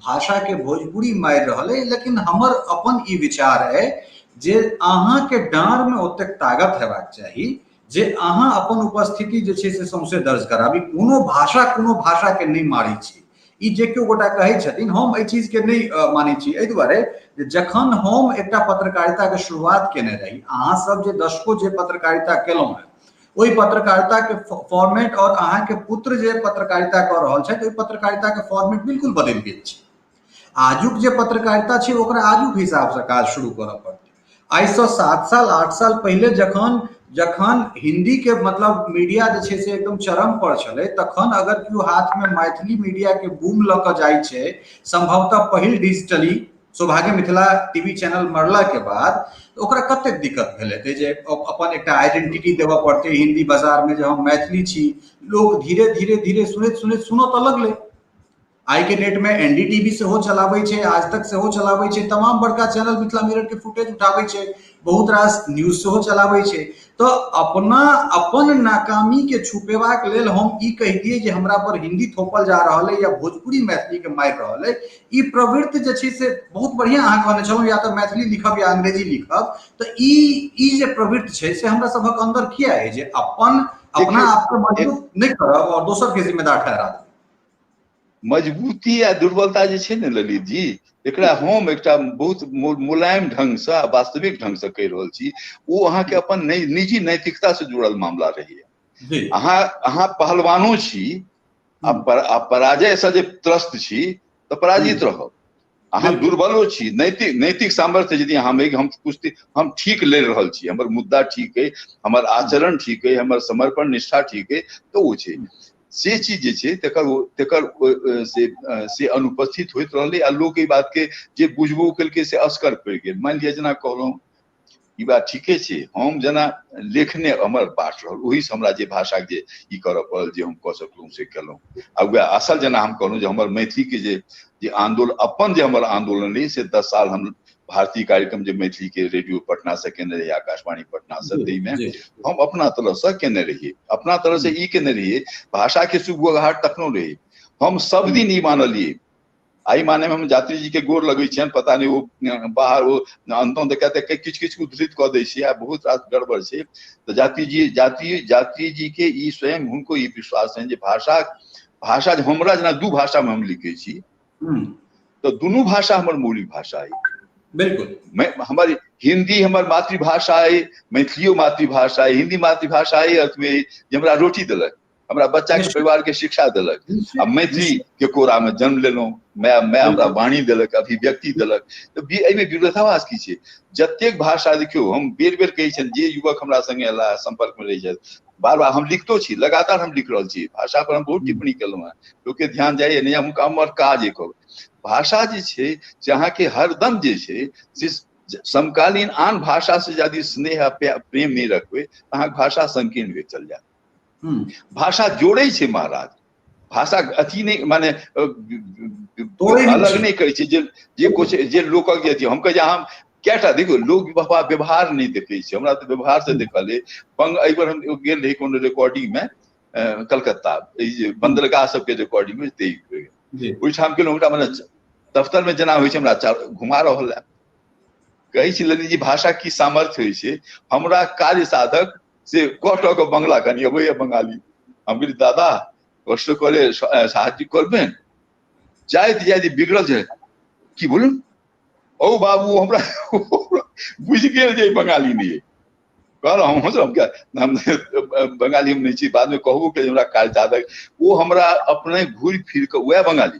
भाषा के भोजपुरी मारि रहल है, लेकिन हमर अपन ई विचार है जे अहाँ के डाँर में ओतेक ताकत हेबाक चाही जे अहाँ अपन उपस्थिति जे छै से सौंसे दर्ज कराबी, कोनो भाषा के नहीं मारै छी। ई जे केओ गोटा कहै छथिन, हम एहि चीज के नहीं मानै छी, एहि दुआरे जे जखन हम एकटा पत्रकारिता के शुरुआत केने रही, अहाँ सब जे दशकों जे पत्रकारिता केलहुँ हैं, ओहि पत्रकारिता के फॉर्मेट और अहाँ के पुत्र जे पत्रकारिता कऽ रहल छथि, ओहि पत्रकारिता के फॉर्मेट बिल्कुल बदलि गेल छै। आजुक जे पत्रकारिता छै ओकरा आजुक हिसाब से काज शुरू करऽ पड़तै। आइ से 7 साल 8 साल पहले जखन जखन हिंदी के मतलब मीडिया जे छै से एकदम चरम पर छलै, तखन अगर केओ हाथ में मैथिली मीडिया के बूम लऽ कऽ जाइ छै, संभवतः पहिल डिजिटली सौभाग्य मिथिला टीवी चैनल मरला के बाद, तो ओकरा कतेक दिक्कत भेल हेतै जे अपन एकटा आइडेंटिटी देबऽ पड़तै हिंदी बाजार में जे हम मैथिली छी। लोग धीरे धीरे धीरे सुनैत सुनैत सुनऽ तऽ लगलै। आई के डेट में एनडीटीवी सेहो चलाबै छै, आज तक सेहो चलाबै छै, तमाम बड़का चैनल मिथिला मिरर के फुटेज उठाबै छै, बहुत रास न्यूज सेहो चलाबै छै। तो अपना अपन नाकामी के छुपेबाक लेल हम ई कहि दिए जे हमरा पर हिंदी थोपल जा रहल है या भोजपुरी मैथिली के मारि रहल है, ई प्रवृत्ति जे छै से बहुत बढ़िया अहाँ कहने छलहुँ, या तो मैथिली लिखब या अंग्रेजी लिखब। तो ई जे प्रवृत्ति छै से हमरा सभक अंदर किया है जे अपना आपके मजबूत नहीं करब और दोसर के जिम्मेदार ठहरा देब। मजबूती या दुर्बलता जे छै ने ललित जी, एकरा हम एकटा बहुत मुलायम ढंग से वास्तविक ढंग से कहि रहल छी, वो अहाँ के अपन निजी नैतिकता से जुड़ल मामला रहैया। अहाँ पहलवानो छी, आ पराजय से जे त्रस्त छी तऽ पराजित रहब। अहाँ दुर्बलो छी, नैतिक सामर्थ्य यदि हम ठीक ले रहल छी, हमर मुद्दा ठीक है, हमर आचरण ठीक है, हमर समर्पण निष्ठा ठीक है, तो वो छै से चीज जे छै तेकर से अनुपस्थित होइत रहलै। आ लोग ई बात के जे बुझबो केलकै से असकर पड़ि गेल। मान लिअ जेना कहलहुँ ई बात ठीके छै, हम जेना लेखने हमर बात रहल, ओहि से हमरा जे भाषा के ई करऽ पड़ल जे हम कऽ सकलहुँ से केलहुँ। आ वएह असल जेना हम कहलहुँ जे हमर मैथिली के जे आंदोलन, अपन जे हमर आंदोलन रही से 10 साल हम भारतीय कार्यक्रम जे मैथिली के रेडियो पटना से केने रहिए, आकाशवाणी पटना से, ताहिमे हम अपना तरफ से केने रहिए, अपना तरफ से ई केने रहिए, भाषा के सुगबुगाहट तखनो रही। हम सब दिन ई मानलिए, आई माने में हम यात्री जी के गोर लगे छियन, पता नहीं वो बाहर वो अंतों कहते किछ किछ उद्धृत कऽ दै छै, आ बहुत रास गड़बड़ छै। तो यात्री जी के ई स्वयं हुनको ई विश्वास है जे भाषा हमरा जेना दू भाषा में हम लिखे छी, तो दुनू भाषा हमर मौलिक भाषा है। बिल्कुल हमारी हिंदी हमर मातृभाषा है, मैथिलियो मातृभाषा है। हिंदी मातृभाषा है अर्थ में जे हमरा रोटी देलक, हमरा बच्चा के परिवार के शिक्षा देलक, आ मैथिली के कोरा में जन्म लेलहुँ, मैं हमरा वाणी देलक, अभिव्यक्ति देलक। तो एहिमे विरोधाभास की छै? जतेक भाषा देखियो, हम बेर बेर कहै छियनि, जे युवक हमरा संगे अयला संपर्क में रहि छथि, बार बार हम लिखतो छी, लगातार हम लिख रहल छी, भाषा पर हम बहुत टिप्पणी केलहुँ हैं, लोग के ध्यान जाइए नहीं, हमर काज एक भाषा जे छै से अहाँके हरदम जे छै से समकालीन आन भाषा से यदि स्नेह प्रेम नहीं रखबै, अहाँके भाषा संकीर्ण भेल चल जायत। भाषा जोड़े छै महाराज, भाषा अथी नहीं माने अलग नहीं करे छै, जे लोकक जे हम कहे हम क्या देखो लोग व्यवहार नहीं देखे छै, हमरा तो व्यवहार से देखल है। एहि बार हम गेल रही कोनो रिकॉर्डिंग में कलकत्ता, बंदरगाह सबके रिकॉर्डिंग में, ओहिठाम के लोग मैंने दफ्तर में जेना होइ छै हमरा घुमा रहल है, कहै छी ललित जी भाषा की सामर्थ्य होइ छै। हमरा कार्य साधक से कट के बांग्ला कनी अबैया बंगाली, हम कहली दादा कष्ट करे साহায্য করবেন, जाइत बिगड़ल छै की बोलूं, ओ बाबू हमरा बुझ गेल जे बंगाली नहीं है। कहलहुँ हम बंगाली में नहीं छी, बाद में कहबो के हमरा कार्य साधक वो हमरा अपने घूर फिर के वह बंगाली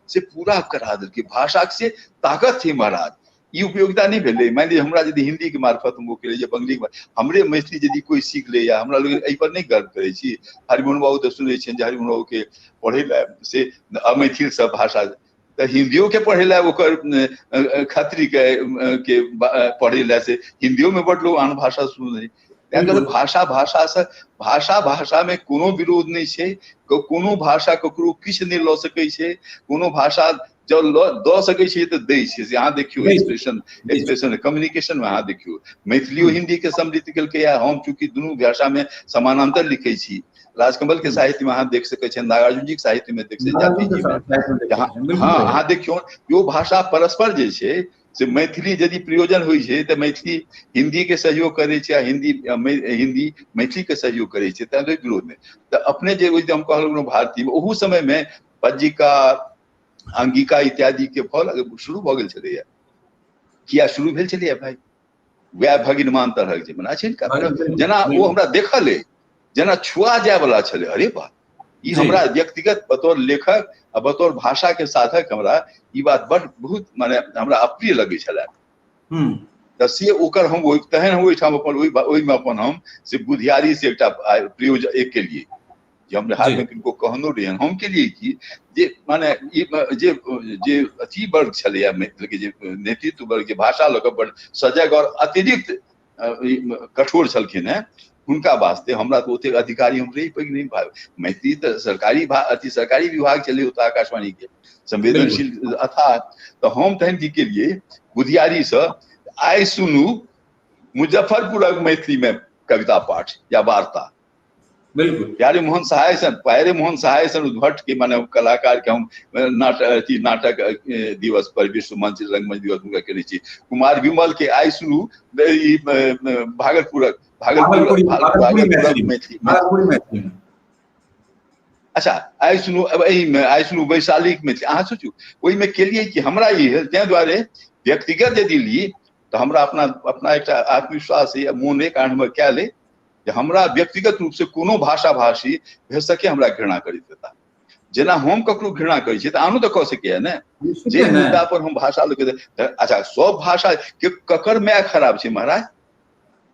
से पूरा करा देलकै। भाषा से ताकत है महाराज, ई उपयोगिता नहीं भेलै। मान लीजिए हमरा यदि हिंदी के मार्फत हम केलियै, जे बंगली हमरे मैथिली यदि कोई सीख ले, या हमरा लोग एहि पर नहीं गर्व करे छी। हरिमोहन बाबू तो सुने छियनि जे हरिमोहन बाबू के पढ़े ला से अमैथिल सब भाषा, तो हिंदियों के पढ़े ला ओकर खत्री के पढ़े ला से हिंदियों में बड़ लोग आन भाषा सुने। अगर भाषा में कोनो विरोध नहीं छै, कोनो भाषा ककरो किछु नहीं लऽ सकै छै, कोनो भाषा जब दऽ सकै छै तऽ दै छै। अहाँ देखियो एक्सप्रेशन कम्युनिकेशन में अहाँ देखियो मैथिलियो हिंदी के समृद्ध केलकै। हम चूंकि दुनू भाषा में समानांतर लिखै छी, राजकमल के साहित्य में अहाँ देख सकै छियै, नागार्जुन जी के साहित्य में देख सकै छियै, जाति जी में। हाँ अहाँ देखियो यो भाषा परस्पर जे छै से मैथिली यदि प्रयोजन होइ छै तऽ मैथिली हिंदी के सहयोग करे छै, हिंदी मैथिली के सहयोग करे छै, तैं विरोध में। तऽ अपने जे हम कहलहुँ भारतीय, ओहू समय में बज्जिका अंगिका इत्यादि के फल शुरू भऽ गेल छलैया। किया शुरू भेल छलैया भाई? वएह भगिनमान तरहक जे मना छै, जेना ओ हमरा देखल है, जेना छुआ जाय वाला छलै। अरे वाह, ये हमरा व्यक्तिगत बतौर लेखक आ बतौर भाषा के साधक हमरा ई बात बड़ बहुत माने हमरा अप्रिय लगे छलै। तऽ से ओकर हम ओहि तहन हम ओहिठाम अपन ओहिमे अपन हम से बुधियारी से एकटा प्रयोजन एक के लिए जे हम हाल में किनको कहनो रहियन हम के लिए कि जे माने जे अथी वर्ग छलैया मित्र के जे नेतृत्व वर्ग जे भाषा लऽ कऽ बड़ सजग और अतिरिक्त कठोर छलखिन हैं हुनका वास्ते हमरा तो ओते अधिकारी हम रही पैघ नहीं भाव मैथिली तो सरकारी सरकारी विभाग चले होता आकाशवाणी के संवेदनशील अथा तो हम तहन की के लिए बुधियारी से आइ सुनू मुजफ्फरपुरक मैथिली में कविता पाठ या वार्ता। बिल्कुल प्यारे मोहन सहाय सन उद्भट के माने कलाकार के हम नाटक दिवस पर विश्व मंच रंगमंच दिवस हुनका केने छी। कुमार विमल के आइ सुनू भागलपुरक मैथिली। अच्छा आइ सुनू वैशाली मैथिली अहाँ सोचू ओहि में केलिए कि हमरा ई तै दुआरे व्यक्तिगत यदि ली तो हमरा अपना एक आत्मविश्वास या मोन एक आनंद क्या ले हमरा व्यक्तिगत रूप से कोनो भाषा भाषी भे सके हमरा घृणा करैत देता जेना हम ककरो घृणा करै छी तऽ आनो तऽ कऽ सकैया ने जे मुद्दा पर हम भाषा लऽ के। अच्छा सब भाषा के ककर माय खराब छै महाराज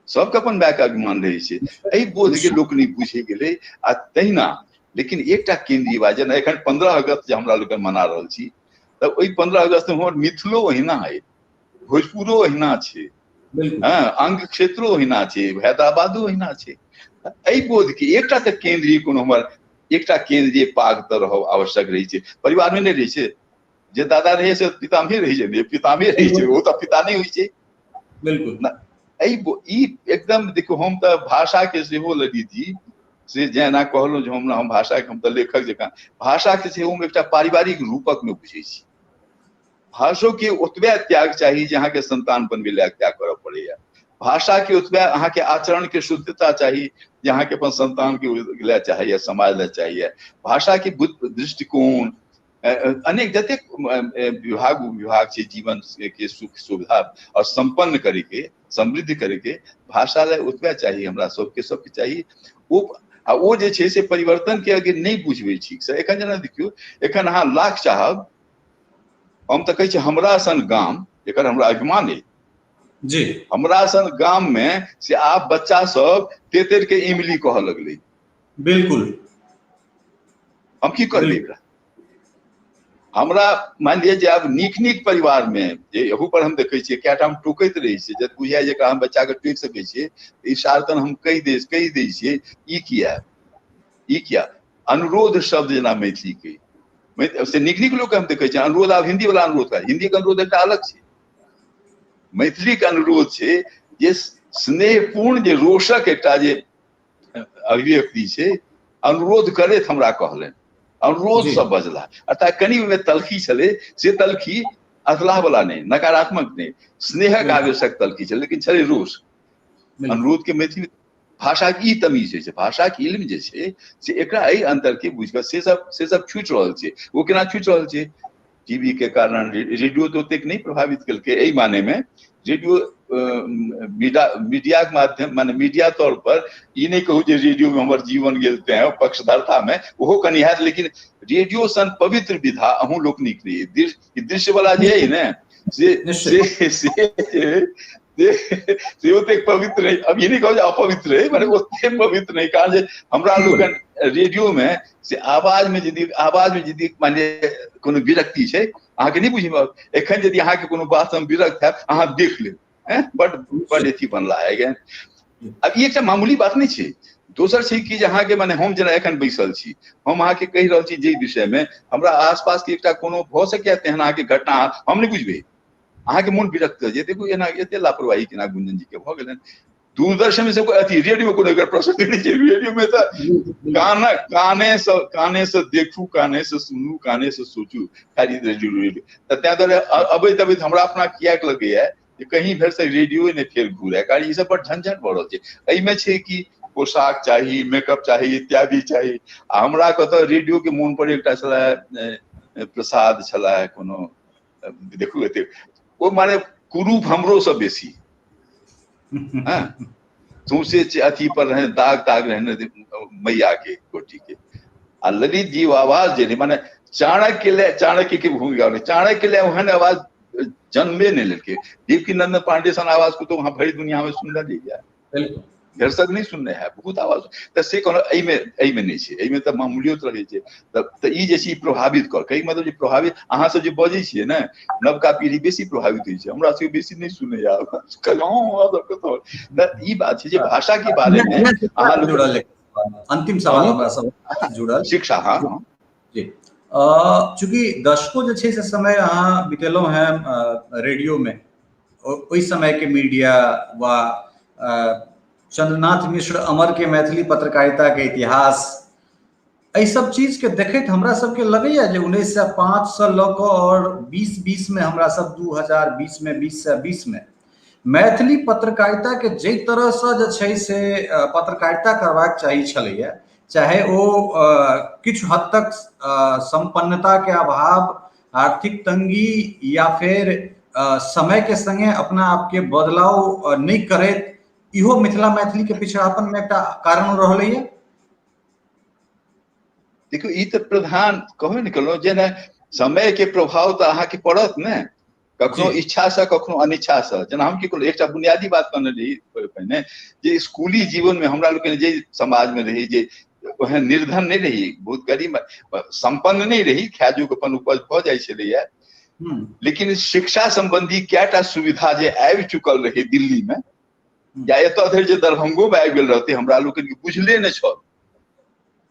सबके अपन माय के अभिमान रहै छै एहि बोध के लोक नहीं बुझे गेलै आ तहिना लेकिन एकटा केंद्रीय बात जेना एखन 15 अगस्त जे हमरा लोग मना रहल छी तऽ ओहि 15 अगस्त में हमर मिथिलो ओहिना है भोजपुरो ओहिना छै अंग क्षेत्रो ओहिना छै हैदराबादो ओहिना छै। एहि बोध के एकटा तऽ केंद्रीय कोनो हमर एकटा केंद्रीय पाग तऽ रहब आवश्यक रहै छै। परिवार में नहीं रहै छै जे दादा रहे से पिता में रहै छै पिता में रहै छै ओ तऽ पिता नहीं होइ छै। बिल्कुल ई एकदम देखो हम तऽ भाषा के सेहो लगी थी से जेना कहलहुँ जे हम भाषा के हम तऽ लेखक जकाँ भाषा के सेहो हम एकटा पारिवारिक रूपक में बुझै छी। भाषो के ओतबे त्याग चाहिए जहाँ के संतान बनबे ला त्याग करऽ पड़ैया। भाषा के ओतबे अहाँ के आचरण के शुद्धता चाहिए जहाँ के अपन संतान के लिए चाहिए समाज ले चाहिए। भाषा के दृष्टिकोण अनेक जतेक विभाग से जीवन के सुख सुविधा और संपन्न करे के समृद्ध करे के भाषा ले ओतबे चाहिए हमरा सबके चाहिए। ओ जे छै से परिवर्तन के अगर नहीं बुझबै ठीक से एखन जेना देखियो एखन अहाँ लाख चाहब हम तऽ कहै छी हमरा सन गाम एकर हमरा अभिमान है जी हमरा सन गाम में से आब बच्चा सब तेतर के इमली कह लगले। बिल्कुल हम की करबै एकरा हमरा मान लिअ जे आब नीक परिवार में जे एहू पर हम देखै छियै कएटा हम टोकैत रहै छियै जब बुझाय जे हम बच्चा के टोकि सकै छियै इशारतन हम कहि दै छियै ई किया अनुरोध शब्द जेना मैथिली के से नीक लोग हम देखे छियै अनुरोध आब हिंदी वाला अनुरोध का हिंदी के अनुरोध एकटा अलग छै मैथिली के अनुरोध छै जे स्नेहपूर्ण जे रोषक एकटा जे अभिव्यक्ति छै अनुरोध करैत हमरा कहलनि अनुरोध सब बजला अर्थात कनि में तलखी छलै से तलखी अतलाह वाला नहीं नकारात्मक नहीं स्नेहक आवश्यक तलखी छलै लेकिन छलै रोष। अनुरोध के मैथिली भाषा की तमीज है भाषा के इल्म जे छै से एकरा एहि अंतर के बुझ के से सब छूटि रहल छै। वो केना छूटि रहल छै टीवी के कारण रेडियो तो ओतेक नहीं प्रभावित केलकै एहि माने में रेडियो मीडिया के माध्यम माने मीडिया तौर पर ई नहीं कहू जे रेडियो में हमर जीवन गेल तैं पक्षधरता में ओहो कनि हैत लेकिन रेडियो सन पवित्र विधा अहूँ लोक नीक नहीं दृश्य वाला जे है ने से ओतेक पवित्र नहीं अब ये नहीं कहू अपवित्र है माने ओतेक पवित्र नहीं कारण जे हमरा लोगन रेडियो में से आवाज में यदि माने कोनो विरक्ति छै अहाँ के नहीं बुझिबा एखन यदि अहाँ के कोनो बात हम विरक्त है अहाँ देख लेब बड़ अथी बनला है। अब ये एकटा मामूली बात नहीं छै दोसर छै कि अहाँ के माने हम जेना एखन बैसल छी हम अहाँ के कहि रहल छी जे विषय में हमरा आसपास के एकटा कोनो भ सकै तेहन अहाँ के घटना हम नहीं बुझबै अहाँ के मन विरक्त जे देखू एना एते लापरवाही केना गुंजन जी के भ गेलन दूरदर्शन में से अथी रेडियो में कोनो एकर प्रसंग नहीं छै रेडियो में तो काने से देखू काने से सुनू काने से सोचू खाली रेडियो तै दुआरे अबैत हमरा अपना किया लगैया जे कहीं भर से रेडियो ने फेर घूरे कारण ई सब पर झंझट बढ़ रहल छै एहि में छै कि पोशाक चाहिए मेकअप चाहिए इत्यादि चाहिए हमरा कतऽ रेडियो के मोन पर एकटा छला प्रसाद छला कोनो देखू एते ओ माने कुरूप हमरो से बेसी सौंसे अथी पर रहे दाग रहने मैया के कोटी के आ ललित जी आवाज जे माने चाणक्य के भूमिका चाणक्य ले ओहन आवाज जन्मे नहीं लेके। देवकी नंदन पांडे सन आवाज को तो वहां भरी दुनिया में सुनना नहीं घर सब नहीं सुनने है बहुत आवाज तो से कोनो एई में नहीं छे एई में त मामूलियो त रहे छे त ई जे छी प्रभावित कर कई मतलब जे प्रभावित अहाँ सब जे बजै छियै ने नवका पीढ़ी बेसी प्रभावित होई छे हमरा से बेसी नहीं सुने या कतो त ई बात छे जे भाषा के बारे में अहाँ जुड़ल अंतिम सवाल हमरा सब जुड़ल शिक्षा। हाँ जी चूंकि दशकों जो छे से समय अहाँ बितेलो हैं रेडियो में ओई समय के मीडिया व चंद्रनाथ मिश्र अमर के मैथिली पत्रकारिता के इतिहास एहि सब चीज के देखते हमरा सबके लगैया जे 1905 से लक और 2020 में हमरा सब 2020 में 20 से 20 में मैथिली पत्रकारिता के जे तरह से जे छै से पत्रकारिता करबाक चाहिए छलैया चाहे वो किछु हद तक संपन्नता के अभाव आर्थिक तंगी या फिर समय के संगे अपना आप के बदलाव नहीं करैत इहो मिथिला मैथिली के पिछड़ापन में एक कारण रहल है। देखो ई तो प्रधान कहबे न कलो जे समय के प्रभाव तो अहाँ के पड़त ने कखनो इच्छा से कखनो अनिच्छा से जना हम की कहलो एकटा बुनियादी बात कहने रही पहिने जे स्कूली जीवन में हमरा लोग जे समाज में रही जे ओहन निर्धन नहीं रही बहुत गरीब संपन्न नहीं रही खाजुक अपन उपज भ जाय छलैया लेकिन शिक्षा संबंधी कएटा सुविधा जे आबि चुकल रहे दिल्ली में या एत धरि जे दरभंगो में आबि गेल रहते हमरा लोग के बुझले न छल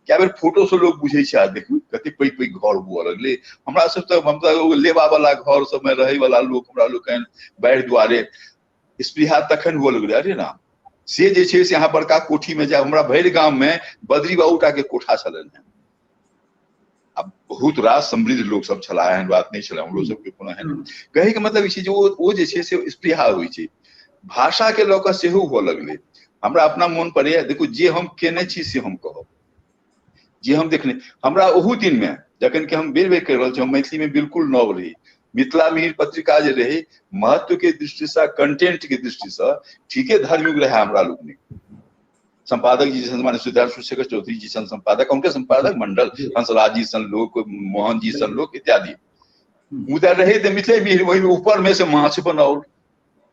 क्या बेर फोटो से लोग बुझे छे देखू कते पैघ पैघ घर हुआ लगले हमरा सब तो मतलब लेबा वाला घर सब में रहे वाला लोग हमरा लोग कन बाढ़ दुआरे स्पृहा तखन हुआ लगले अरे ना से जे छे से यहाँ बड़का कोठी में जाए हमरा भैर गांव में बद्री बाबूटा के कोठा चलन है अब बहुत रास समृद्ध लोग सब छला है बात नहीं छला हमरो सब के कोनो है कहे के मतलब ई जे ओ जे छे से स्पृहा होई छे भाषा के लोक से हो लगले हमरा अपना मन पर देखो जे हम केने छी से हम कहब जे हम देखने हमरा ओहू दिन में जखन के हम बेर बेर कर रहल छी हम मैथिली में बिल्कुल नव रही मिथिला मिहिर पत्रिका जे रही महत्व के दृष्टि से कंटेंट के दृष्टि से ठीके धार्मिक रहे हमरा लोग ने संपादक जी सन माने सुधार शेखर चौधरी जी सन संपादक उनके संपादक मंडल हंसराज जी सन लोग मोहन जी सन लोग इत्यादि उधर रहे थे मिथिले मिहिर वही ऊपर में से माछ बनाओ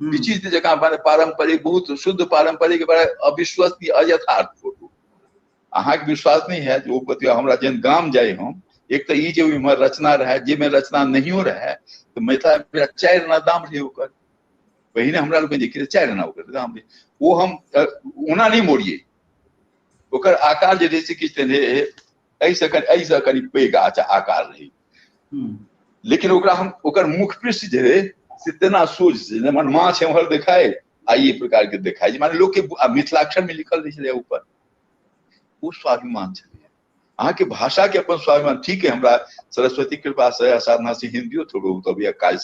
ई चीज जगह पारंपरिक बहुत शुद्ध पारंपरिक अविश्वसनीय अयथार्थ फोटो अहाँ के विश्वास नहीं है जो बतिया हमरा जन गांव जाए हम एक तो ई जे इमहर रचना रहे जे में रचना नहीं रहे तो मिथिला मेरा 4 आना दाम रहे ओकर पहिने हमरा लोग जे कि 4 आना ओकर दाम रहे वो हम ओना नहीं मोड़िए ओकर आकार जे रहे किछ रहे ऐसे कनी पैघ आकार रही लेकिन ओकरा हम ओकर मुख पृष्ठ जे रहे से तेना सोच से मन माछ एमहर देखाए आ ई प्रकार के देखाए माने लोग के मिथिलाक्षर में लिखल रहे छले ऊपर वो स्वाभिमान छे अहाँ के भाषा के अपन स्वाभिमान ठीक है हमरा सरस्वती कृपा से साधना से हिंदियो थोड़ो कभी कार्य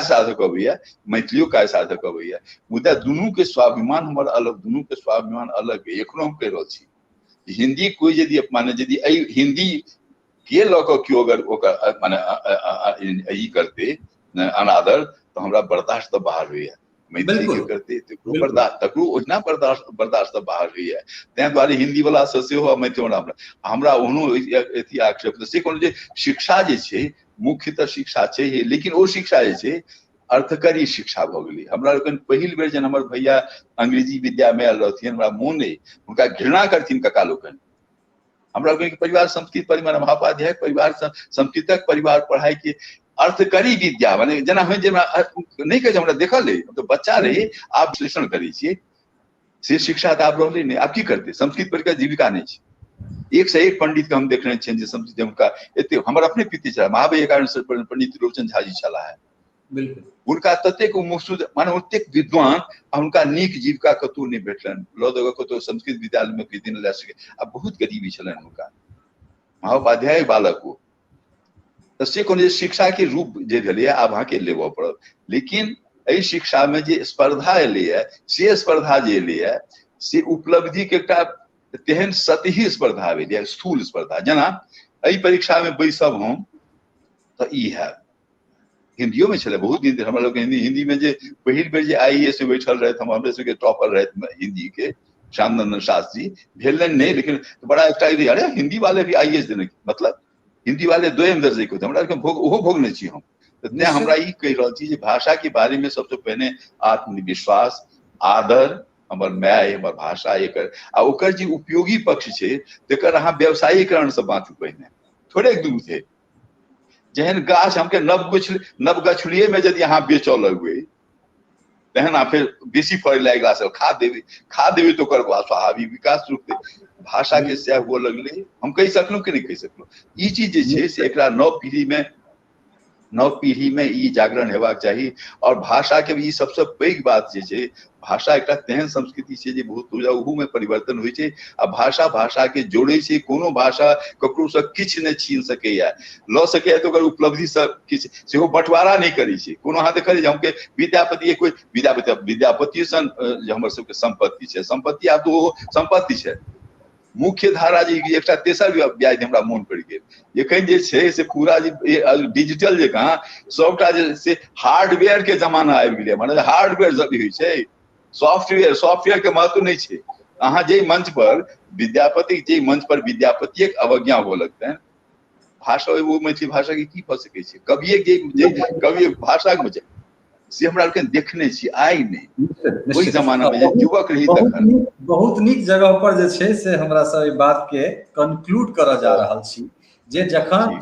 साधक कभी मैथिलियो कार्य साधक कभी मुद्दा दुनू के स्वाभिमान हमर अलग दुनू के स्वाभिमान अलग है एखनो हम कह रहल छी हिंदी कोई यदि माने यदि हिंदी के लक क्यों अगर ओकर माने ई करते अनादर तो हमरा बर्दाश्त तो बाहर हुई है मैथिली के करते बर्दाश्त तकरो ओहिना बर्दाश्त बाहर हुई है तै द्वारे हिंदी वाला से हो मैथिली हमरा ओहनो एथी आक्षेप से कोनो जे शिक्षा जे छै मुख्यतः शिक्षा छै लेकिन ओ शिक्षा जे छै अर्थकरी शिक्षा भ गेलै हमरा लोकन पहिल बेर जन हमर भैया अंग्रेजी विद्या में आयल रहथिन हमरा मोन है उनका घृणा करथिन कका लोकन हमरा लोकन के परिवार संस्कृत परिवार महापाध्याय परिवार संस्कृतक परिवार पढ़ाई के अर्थकरी विद्या माने जना हम जे नहीं कहे हमरा देखल है तो बच्चा रहे आप विश्लेषण करै छियै से शिक्षा तो आप रहले नहीं आप की करते संस्कृत पढ़ के जीविका नहीं छै एक से एक पंडित के हम देखने छियन जे संस्कृत उनका एते हमर अपने पिति छला महावीर कारण से पंडित त्रिलोचन झा जी छला है बिल्कुल उनका ततेक मुक्सुद माने ओतेक विद्वान उनका नीक जीविका कतौ नहीं भेटलन लदग कतौ संस्कृत विद्यालय में किछ दिन ले सके अब बहुत गरीबी छलन उनका महाउपाध्याय बालक को तो से कोनो शिक्षा के रूप जे भेलै आब अहाँ के लेबऽ पड़त लेकिन एहि शिक्षा में जे स्पर्धा एलैया से स्पर्धा जे एलैया से उपलब्धि के एकटा तेहन सतही स्पर्धा भेलैया स्थूल स्पर्धा जना एहि परीक्षा में बैसब हम तो ई है हिंदियों में छले बहुत दिन हमरा लोग हिंदी में जे पहिल बेर जे आईएएस में बैठल रहे हम हमरे सबके टॉपर रहे हिंदी के श्याम नंदन शास्त्री भेलन नहीं, लेकिन बड़ा एक अरे हिंदी वाले भी IAS देने मतलब हिंदी वाले 2 दर्जे के हमरा भोगने छी हम। तो हमरा ई कह रहा छी भाषा के बारे में सबसे पहले आत्मविश्वास, आदर, हमर माय हमर भाषा एकर आ ओकर जे उपयोगी पक्ष छै तेकर अहाँ व्यवसायीकरण से बाँचू पहिने, थोड़े दूर थे जहन गाछ हमके नव गछलिए में यदि अहाँ बेचऽ लगबै तहन आप फिर बेसी फल लगला से खाद देवे तो कर स्वाभाविक विकास रुकते। भाषा के सह हुआ लगले हम कह सकलूं कि नहीं कह सकलूं। ई चीज जे छै से एकरा नव पीढ़ी में ई जागरण हेबाक चाहिए। और भाषा के भी सबसे पैघ बात जे छै भाषा एक तेहन संस्कृति छै जे बहुत ओहू में परिवर्तन होइ छै आ भाषा के जोड़े छै। कोनो भाषा ककरो से किछ नहीं छीन सकैया, ल सकैया तो ओकर उपलब्धि से किछ सेहो बंटवारा नहीं करै छै। कोनो अहाँ देखलियै जे हमके विद्यापति कोई विद्यापति सन हमर सबके संपत्ति छै, संपत्ति आब तो ओ संपत्ति छै। मुख्य धारा जे एक तेसर व्याज हमरा मोन पड़ गए एखन जे छै से पूरा डिजिटल जकाँ सबटा जे से हार्डवेयर के जमाना आबि गेलै। माने हार्डवेयर जब होइ छै सॉफ्टवेयर के महत्व नहीं छै। अहाँ जे मंच पर विद्यापति अवज्ञा हो लगते हैं भाषा वो मैथिली भाषा के की भऽ सकै छै। कवि भाषा में से हमरा देखने छी आइ नहीं ओहि जमाना में युवक रही तखन बहुत नीक जगह पर जे छै से हमरा सब ई बात के कंक्लूड करऽ जा रहल छी जे जखन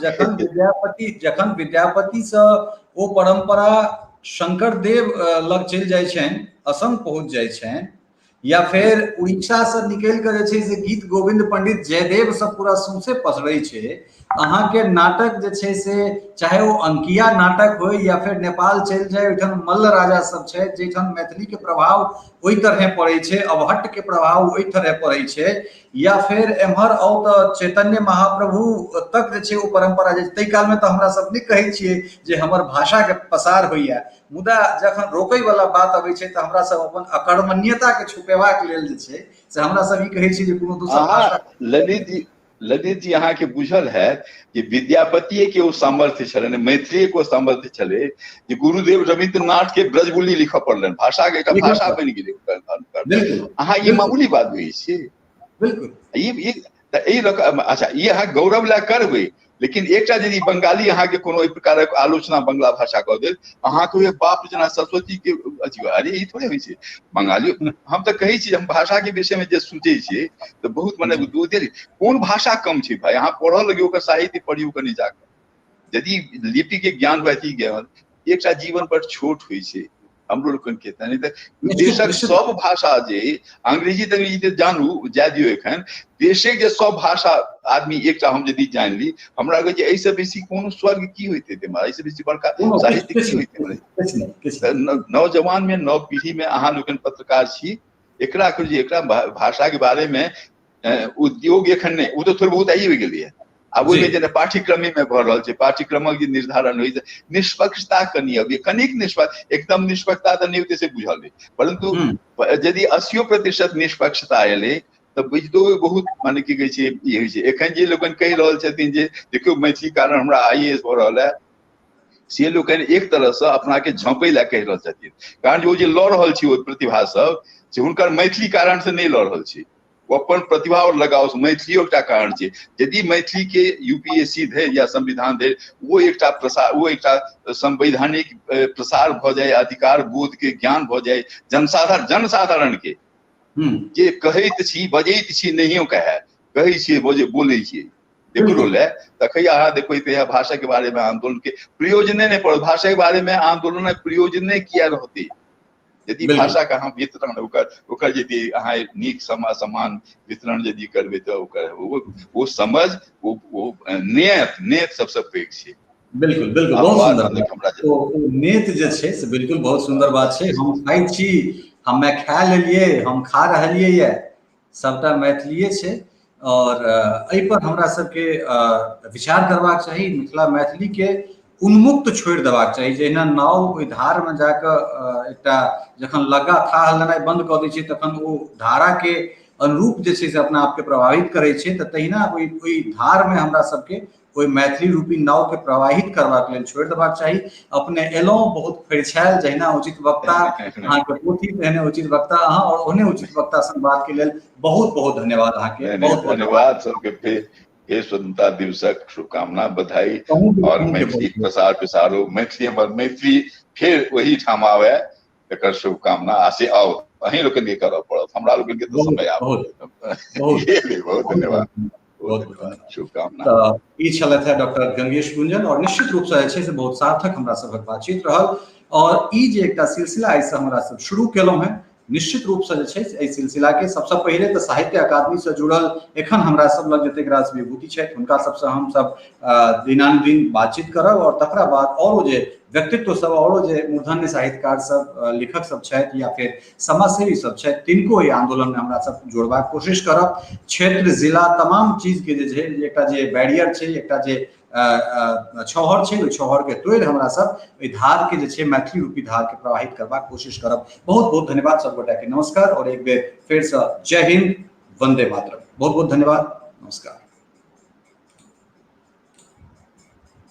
विद्यापति से ओ परंपरा शंकरदेव लग चलि जाइ छनि, असम पहुंच जाइ छनि, या फिर उड़ीसा से निकल कर जे छै से गीत गोविंद पंडित जयदेव से पूरा सौंसे पसरै छै। अहाँ के नाटक जे छै से चाहे वो अंकिया नाटक हो या फिर नेपाल चल जाए ओइठाम मल्ल राजा सब छै जेठाम मैथिली के प्रभाव ओइ तरह पड़ै छै, अवहट्ट के प्रभाव ओइ तरह पड़ै छै, या फिर एम्हर आउ तऽ चैतन्य महाप्रभु तक जे छै ओ परंपरा जे तै काल में तऽ हमरा सब नहीं कहै छियै जे हमर भाषा के पसार होइया। मुदा जखन रोकै वाला बात अबै छै तऽ हमरा सब अपन अकर्मण्यता के छुपेबाक लेल जे छै से हमरा सब ई कहै छी जे कोनो दोसर भाषा ललित जी अहाँ के बुझल है कि विद्यापति के वो सामर्थ्य छले, मैथिली को सामर्थ्य छले जे गुरुदेव रविंद्रनाथ के ब्रजबुली लिखऽ पड़लन, भाषा के एकटा भाषा बनि गेलै। अहाँ ई मामूली बात बुझै छियै बिल्कुल ई अच्छा ई अहाँ गौरव ला करबै, लेकिन एकटा यदि बंगाली अहाँ के कोनो प्रकारक आलोचना बंगला भाषा कऽ देल अहाँ के बाप जना सरस्वती के अरे ई थोड़े होइ छै। बंगाली हम तऽ कहै छी हम भाषा के विषय में जे सोचै छियै तऽ बहुत मने कोन भाषा कम छै भाई, अहाँ पढ़ऽ लगियौ ओकर साहित्य पढ़ियौ कनि जाकऽ। यदि लिपि के ज्ञान व्यक्ति ज्ञान एकटा जीवन पर छोट होइ छै हमरो लोकन के नहीं तो देशक सब भाषा जे अंग्रेजी जानू जा दियो एखन देशे के सब भाषा आदमी एकटा हम यदि जान ली हमरा लगे जे ऐसे बेसी कोनो स्वर्ग की होइते ते मारा ऐसे बेसी बड़का साहित्य की होइते। नौजवान में नव पीढ़ी में अहाँ लोकन पत्रकार छी एकरा करिए एकरा भाषा के बारे में उद्योग एखन नहीं वो तो थोड़ा बहुत आइए गेलिए। अब ओहिमे जे पाठ्यक्रम में भऽ रहल छै पाठ्यक्रमक जे निर्धारण होइ निष्पक्षता कनि अब कनिक निष्पक्ष एकदम निष्पक्षता तऽ नहीं होते से बुझल है, परंतु यदि 80% निष्पक्षता एलै तऽ बुझितो बहुत माने की कहै छै ई होइ छै। एखन जे लोकन कहि रहल छथिन जे देखियौ मैथिली कारण हमरा IAS भऽ रहल है से लोकन एक तरह से अपना के झाँपै ला कहि रहल छथिन, कारण ओ जे लऽ रहल छी ओ प्रतिभा सब से हुनकर मैथिली कारण से नहीं लऽ रहल छै, वो अपन प्रतिभा और लगाओ मैथिली एकटा कारण छै। यदि मैथिली के UPSC धरि या संविधान धरि वो एकटा संवैधानिक प्रसार भऽ जाए, अधिकार बोध के ज्ञान भऽ जाए जनसाधारण के जे कहैत छी बजैत छी नहियो कहै छियै बोलै छियै एकरो ले तखै अहाँ देखबै तऽ भाषा के बारे में आंदोलन के प्रयोजने नहीं पड़ल। भाषा के बारे में आंदोलन प्रयोजने किया रहते यदि भाषा का अहाँ वितरण ओकर यदि अहाँ नीक समान वितरण यदि करबै तऽ ओकर वो समझ वो नेत सबसे पैघ छै। बिल्कुल बिल्कुल बहुत सुंदर नेत जे छै से बिल्कुल बहुत सुंदर बात छै। हम खाइ छी हमे खा लेलिए हम खा रहलिए ये सबटा मैथिलीए छै और एहि पर हमरा सबके विचार करबाक चाही। मिथिला मैथिली के उन्मुक्त छोड़ि देबाक चाही, जहिना नाव ओहि धार में जाकऽ एकटा जखन लग्गा थाह लेनाइ बंद कऽ दै छै तखन ओ धारा के अनुरूप जे छै से अपना आपके प्रभावित करै छै, तऽ तहिना ओहि धार में हमरा सबके ओहि मैथिली रूपी नाव के प्रवाहित करबाक लेल छोड़ि देबाक चाही। अपने एलहुँ बहुत फरिछायल, जहिना उचित वक्ता अहाँके पोथी तेहने उचित वक्ता अहाँ, और ओहने उचित वक्ता संग बात के लेल बहुत बहुत धन्यवाद अहाँके। बहुत धन्यवाद सबके। फिर स्वतंत्रता दिवसक शुभकामना, बधाई। और मैथिली प्रसार प्रसारो, मैथिली हमर मैथिली फिर वही ठाम आवे एकर शुभकामना। आसे आओ अहीं लोगन के करऽ पड़त, हमरा लोगन के तो समय आब। बहुत धन्यवाद, बहुत धन्यवाद, शुभकामना। तऽ ई छलथि है डॉक्टर गंगेश गुंजन, और निश्चित रूप से जे छै से बहुत सार्थक हमरा सभक बातचीत रहल। और ई जे एकटा सिलसिला आइ से हमरा सब शुरू केलहुँ हैं, निश्चित रूप से जे छै से एहि सिलसिला के सबसे पहिले तऽ साहित्य अकादमी से जुड़ल एखन हमरा सब लग जतेक रास विभूति छथि हुनका सबसे हम सब दिनानुदिन बातचीत करब, और तकरा बाद और जे व्यक्तित्व सब, और जे मूर्धन्य साहित्यकार सब, लेखक सब छथि या फिर समाजसेवी सब छथि, तिनको ई आंदोलन में हमरा सब जोड़बाक कोशिश करब। क्षेत्र, जिला, तमाम चीज के जे छै, एकटा जे बैरियर छै, एकटा जे छहर छै, ओहि छहर के तोड़ि हमरा सब ओहि धार के जे छै, मैथिली रूपी धार के प्रवाहित करबाक कोशिश करब। बहुत बहुत धन्यवाद सब गोटा के, नमस्कार। और एक बेर फिर से जय हिंद, वंदे मातरम। बहुत बहुत धन्यवाद, नमस्कार।